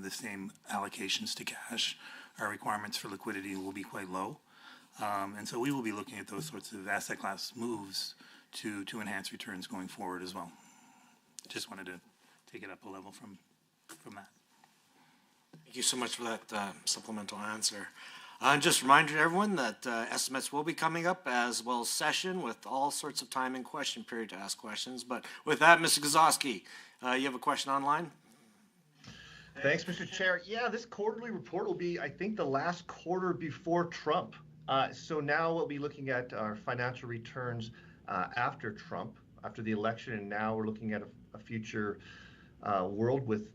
the same allocations to cash. Our requirements for liquidity will be quite low. And so we will be looking at those sorts of asset class moves to enhance returns going forward as well. Just wanted to take it up a level from that. Thank you so much for that supplemental answer. And just a reminder to everyone that estimates will be coming up, as well as session with all sorts of time and question period to ask questions. But with that, Mr. Gazowski, you have a question online? Thanks, Mr. Chair. Yeah, this quarterly report will be, I think, the last quarter before Trump. So now we'll be looking at our financial returns after Trump, after the election, and now we're looking at a future world with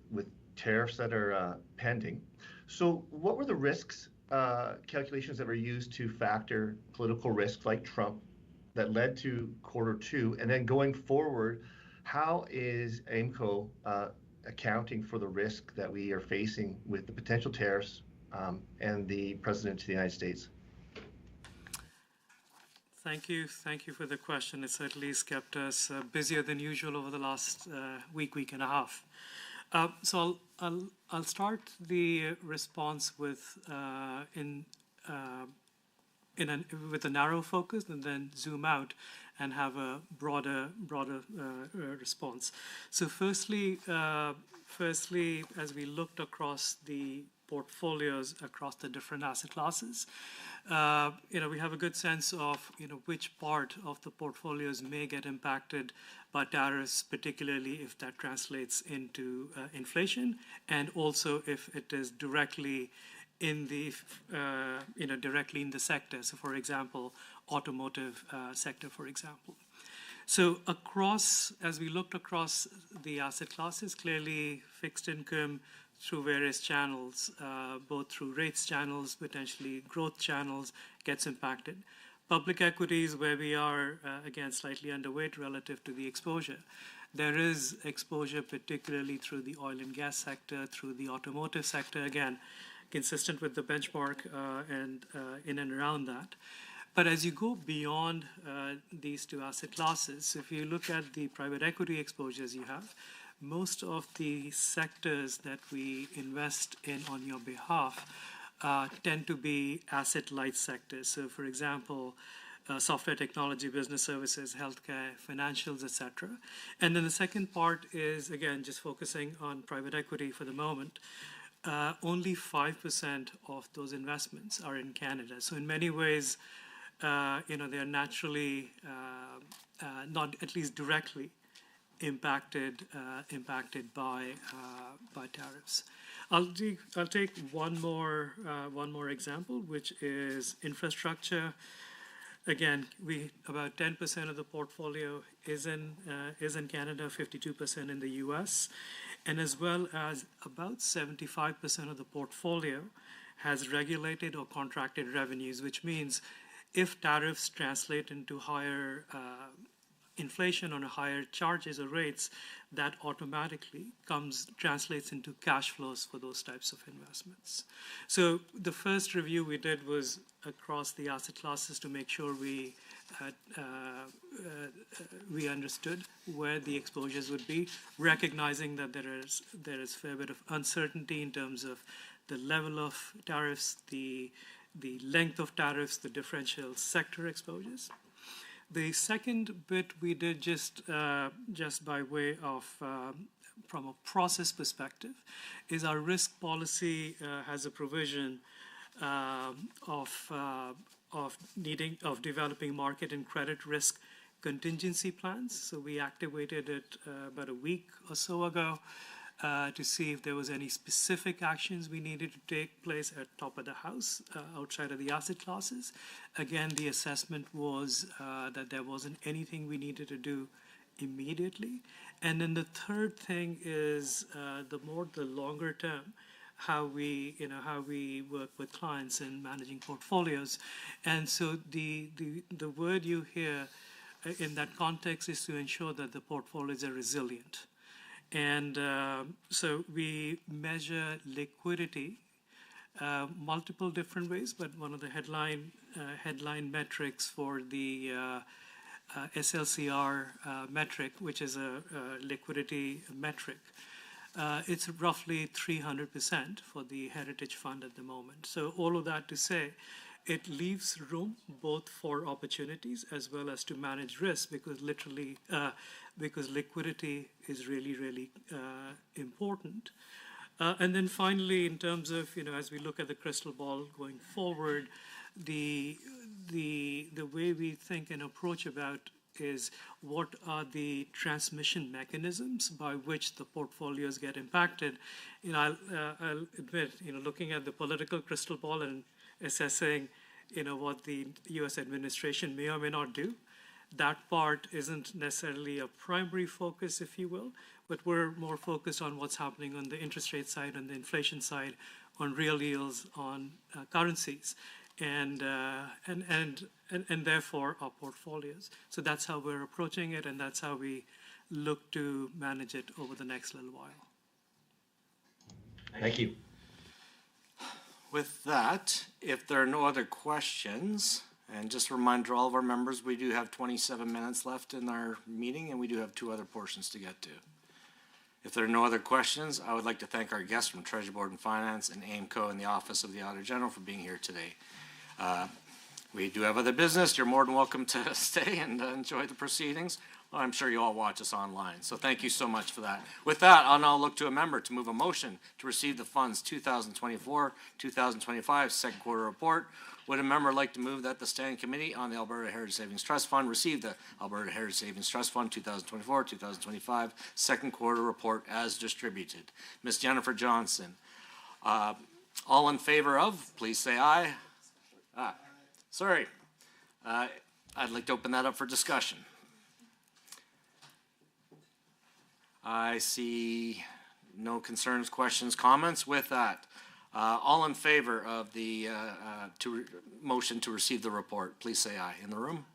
tariffs that are pending. So what were the risks calculations that were used to factor political risks like Trump that led to Q2? And then going forward, how is AIMCO accounting for the risk that we are facing with the potential tariffs and the President of the United States? Thank you for the question. It certainly has kept us busier than usual over the last week and a half. So I'll start the response with with a narrow focus, and then zoom out and have a broader response. So firstly, as we looked across the portfolios across the different asset classes, we have a good sense of which part of the portfolios may get impacted by tariffs, particularly if that translates into inflation, and also if it is directly in the directly in the sector. So, for example, automotive sector, for example. So as we looked across the asset classes, clearly fixed income through various channels, both through rates channels, potentially growth channels, gets impacted. Public equities, where we are, again, slightly underweight relative to the exposure. There is exposure particularly through the oil and gas sector, through the automotive sector, again, consistent with the benchmark and in and around that. But as you go beyond these two asset classes, if you look at the private equity exposures you have, most of the sectors that we invest in on your behalf tend to be asset-light sectors. So, for example, software technology, business services, healthcare, financials, etc. And then the second part is, again, just focusing on private equity for the moment. Only 5% of those investments are in Canada. So in many ways, they are naturally, not at least directly, impacted by tariffs. I'll take one more example, which is infrastructure. Again, about 10% of the portfolio is in Canada, 52% in the U.S., and as well as about 75% of the portfolio has regulated or contracted revenues, which means if tariffs translate into higher inflation on higher charges or rates, that automatically translates into cash flows for those types of investments. So the first review we did was across the asset classes to make sure we understood where the exposures would be, recognizing that there is a fair bit of uncertainty in terms of the level of tariffs, the length of tariffs, the differential sector exposures. The second bit we did just by way of, from a process perspective, is our risk policy has a provision of developing market and credit risk contingency plans. So we activated it about a week or so ago to see if there was any specific actions we needed to take place at top of the house outside of the asset classes. Again, the assessment was that there wasn't anything we needed to do immediately. And then the third thing is the longer term, how we work with clients in managing portfolios. And so the word you hear in that context is to ensure that the portfolios are resilient. And so we measure liquidity multiple different ways, but one of the headline metrics for the SLCR metric, which is a liquidity metric, it's roughly 300% for the Heritage Fund at the moment. So all of that to say, it leaves room both for opportunities as well as to manage risk, because because liquidity is really important. And then finally, in terms of, as we look at the crystal ball going forward, the way we think and approach about is what are the transmission mechanisms by which the portfolios get impacted. I'll admit, looking at the political crystal ball and assessing, what the U.S. administration may or may not do, that part isn't necessarily a primary focus, if you will, but we're more focused on what's happening on the interest rate side, on the inflation side, on real yields, on currencies, and therefore our portfolios. So that's how we're approaching it, and that's how we look to manage it over the next little while. Thank you. With that, if there are no other questions, and just a reminder to all of our members, we do have 27 minutes left in our meeting, and we do have 2 other portions to get to. If there are no other questions, I would like to thank our guests from Treasury Board and Finance and AIMCO and the Office of the Auditor General for being here today. We do have other business. You're more than welcome to stay and enjoy the proceedings. Well, I'm sure you all watch us online, so thank you so much for that. With that, I'll now look to a member to move a motion to receive the Fund's 2024-2025 second quarter report. Would a member like to move that the Standing Committee on the Alberta Heritage Savings Trust Fund receive the Alberta Heritage Savings Trust Fund 2024-2025 second quarter report as distributed? Ms. Jennifer Johnson. All in favor of, please say aye. Sorry. I'd like to open that up for discussion. I see no concerns, questions, comments. With that, all in favor of the motion to receive the report, please say aye. In the room?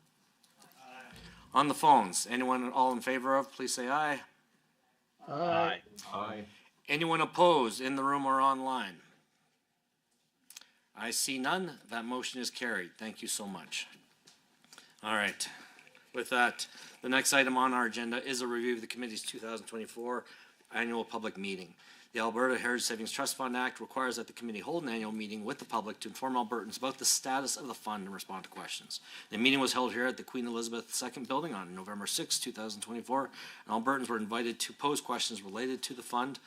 Aye. On the phones, anyone all in favor of, please say aye. Aye. Aye. Anyone opposed in the room or online? I see none. That motion is carried. Thank you so much. All right. With that, the next item on our agenda is a review of the committee's 2024 annual public meeting. The Alberta Heritage Savings Trust Fund Act requires that the committee hold an annual meeting with the public to inform Albertans about the status of the fund and respond to questions. The meeting was held here at the Queen Elizabeth II building on November 6, 2024, and Albertans were invited to pose questions related to the fund,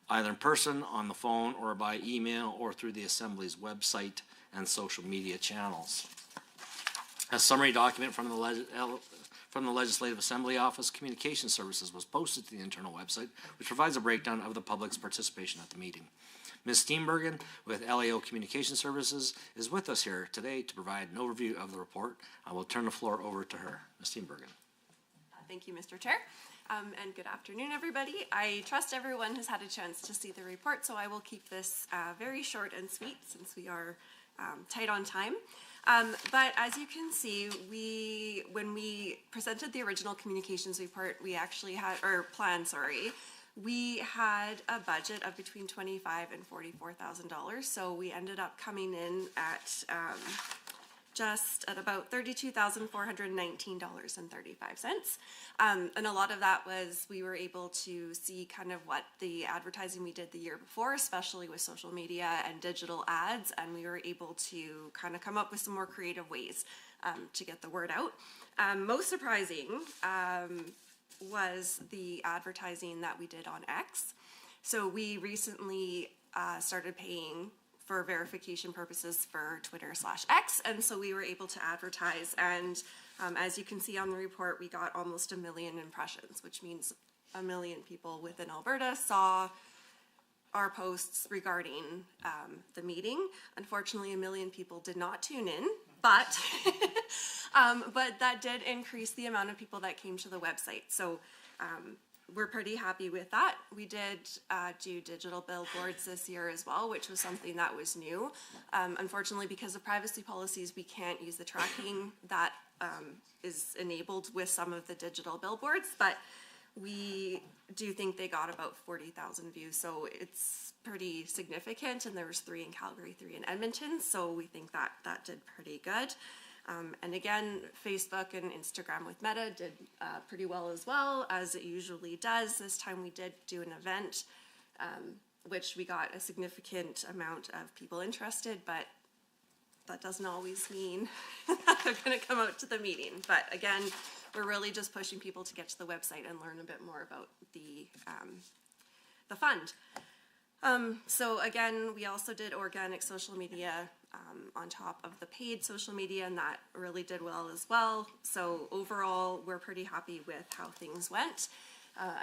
either in person, on the phone, or by email, or through the Assembly's website and social media channels. A summary document from the Legislative Assembly Office Communication Services was posted to the internal website, which provides a breakdown of the public's participation at the meeting. Ms. Steenbergen with LAO Communication Services is with us here today to provide an overview of the report. I will turn the floor over to her. Ms. Steenbergen. Thank you, Mr. Chair. And good afternoon, everybody. I trust everyone has had a chance to see the report, so I will keep this very short and sweet since we are tight on time. But as you can see, when we presented the original communications report, we actually had, or plan, sorry, we had a budget of between $25,000 and $44,000. So we ended up coming in at just at about $32,419.35. And a lot of that was we were able to see kind of what the advertising we did the year before, especially with social media and digital ads, and we were able to kind of come up with some more creative ways to get the word out. Most surprising was the advertising that we did on X. So we recently started paying for verification purposes for Twitter/X, and so we were able to advertise, and as you can see on the report, we got almost 1 million impressions, which means 1 million people within Alberta saw our posts regarding the meeting. Unfortunately, 1 million people did not tune in, but but that did increase the amount of people that came to the website. So we're pretty happy with that. We did do digital billboards this year as well, which was something that was new. Unfortunately, because of privacy policies, we can't use the tracking that is enabled with some of the digital billboards, but we do think they got about 40,000 views, so it's pretty significant, and there was 3 in Calgary, 3 in Edmonton, so we think that that did pretty good. And again, Facebook and Instagram with Meta did pretty well as well, as it usually does. This time we did do an event, which we got a significant amount of people interested, but that doesn't always mean that they're going to come out to the meeting. But again, we're really just pushing people to get to the website and learn a bit more about the fund. So again, we also did organic social media on top of the paid social media, and that really did well as well. So overall, we're pretty happy with how things went,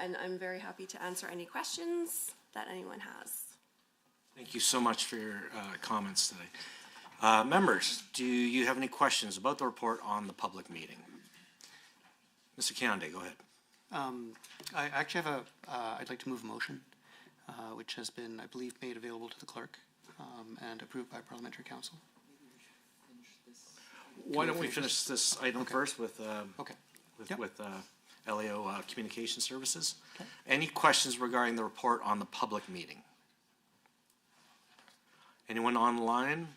and I'm very happy to answer any questions that anyone has. Thank you so much for your comments today. Members, do you have any questions about the report on the public meeting? Mr. Kionde, go ahead. I actually have I'd like to move a motion, which has been, I believe, made available to the clerk and approved by Parliamentary Council. Why don't we finish this item first with LAO Communication Services? Okay. Any questions regarding the report on the public meeting? Anyone online?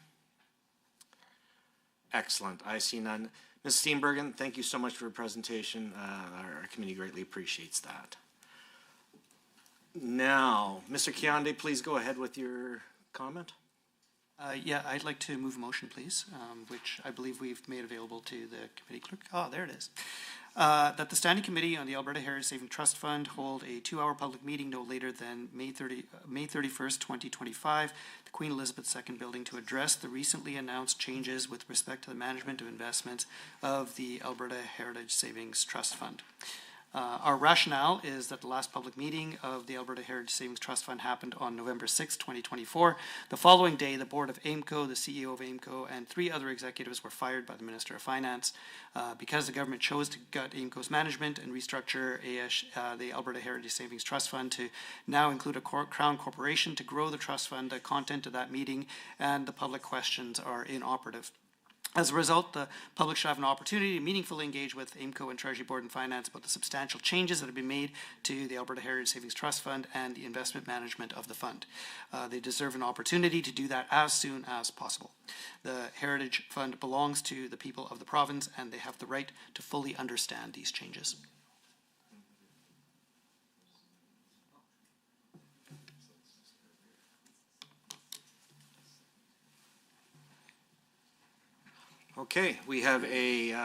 Excellent. I see none. Ms. Steenbergen, thank you so much for your presentation. Our committee greatly appreciates that. Now, Mr. Kionde, please go ahead with your comment. Yeah, I'd like to move a motion, please, which I believe we've made available to the committee clerk. Oh, there it is. That the Standing Committee on the Alberta Heritage Savings Trust Fund hold a 2-hour public meeting no later than May 31st, 2025, the Queen Elizabeth II Building, to address the recently announced changes with respect to the management of investments of the Alberta Heritage Savings Trust Fund. Our rationale is that the last public meeting of the Alberta Heritage Savings Trust Fund happened on November 6, 2024. The following day, the board of AIMCO, the CEO of AIMCO, and 3 other executives were fired by the Minister of Finance because the government chose to gut AIMCO's management and restructure the Alberta Heritage Savings Trust Fund to now include a Crown Corporation to grow the trust fund. The content of that meeting and the public questions are inoperative. As a result, the public should have an opportunity to meaningfully engage with AIMCO and Treasury Board and Finance about the substantial changes that have been made to the Alberta Heritage Savings Trust Fund and the investment management of the fund. They deserve an opportunity to do that as soon as possible. The Heritage Fund belongs to the people of the province, and they have the right to fully understand these changes. Okay, we have a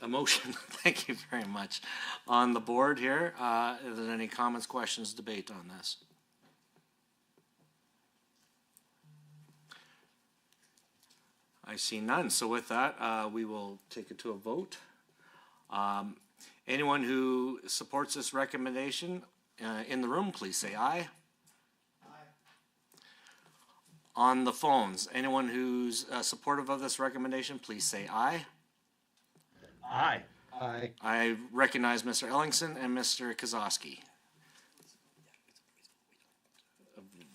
motion, thank you very much, on the board here. Are there any comments, questions, debate on this? I see none. So with that, we will take it to a vote. Anyone who supports this recommendation in the room, please say aye. On the phones, anyone who's supportive of this recommendation, please say aye. Aye. Aye. I recognize Mr. Ellingson and Mr. Kozowski.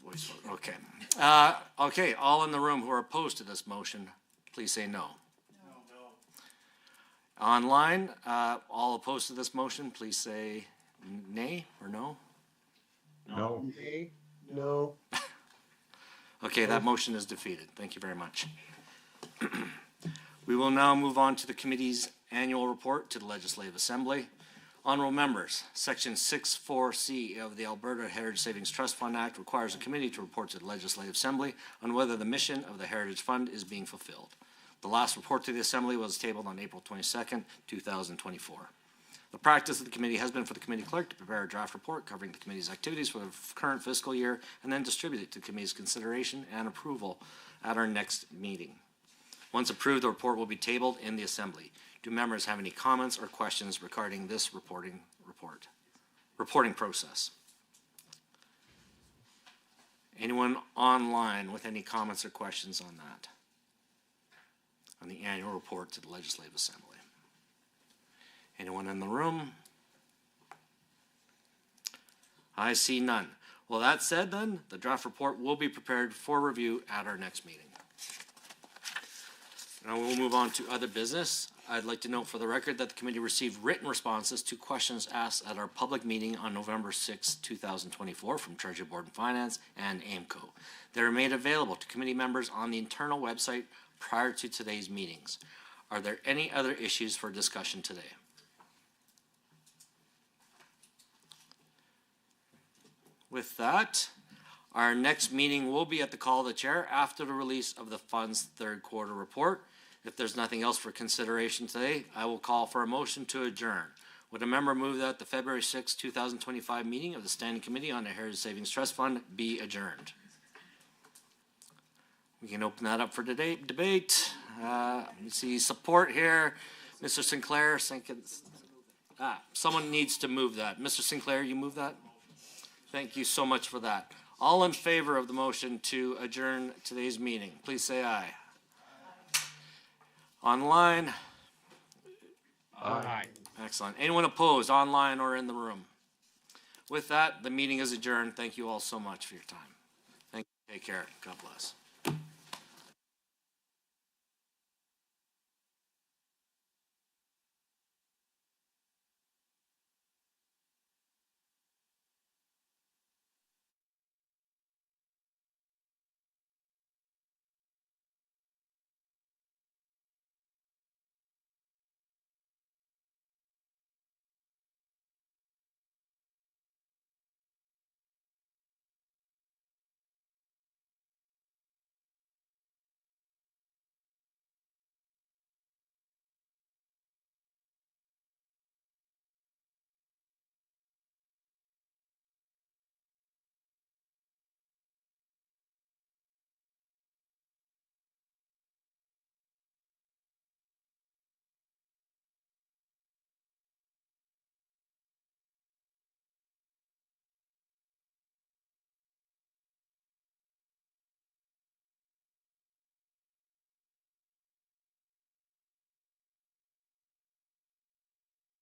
Voice vote. Okay. Okay, all in the room who are opposed to this motion, please say no. No. Online, all opposed to this motion, please say nay or no. No. Nay. No. Okay, that motion is defeated. Thank you very much. We will now move on to the committee's annual report to the Legislative Assembly. Honorable members, Section 6.4C of the Alberta Heritage Savings Trust Fund Act requires a committee to report to the Legislative Assembly on whether the mission of the Heritage Fund is being fulfilled. The last report to the Assembly was tabled on April 22nd, 2024. The practice of the committee has been for the committee clerk to prepare a draft report covering the committee's activities for the current fiscal year and then distribute it to the committee's consideration and approval at our next meeting. Once approved, the report will be tabled in the Assembly. Do members have any comments or questions regarding this reporting process? Anyone online with any comments or questions on that? On the annual report to the Legislative Assembly? Anyone in the room? I see none. Well, that said then, the draft report will be prepared for review at our next meeting. Now we'll move on to other business. I'd like to note for the record that the committee received written responses to questions asked at our public meeting on November 6, 2024 from Treasury Board and Finance and AIMCO. They were made available to committee members on the internal website prior to today's meetings. Are there any other issues for discussion today? With that, our next meeting will be at the call of the chair after the release of the fund's third quarter report. If there's nothing else for consideration today, I will call for a motion to adjourn. Would a member move that the February 6, 2025 meeting of the Standing Committee on the Heritage Savings Trust Fund be adjourned? We can open that up for debate. Let me see support here. Mr. Sinclair, someone needs to move that. Mr. Sinclair, you move that? Thank you so much for that. All in favor of the motion to adjourn today's meeting, please say aye. Online? Aye. Excellent. Anyone opposed, online or in the room? With that, the meeting is adjourned. Thank you all so much for your time. Thank you. Take care. God bless.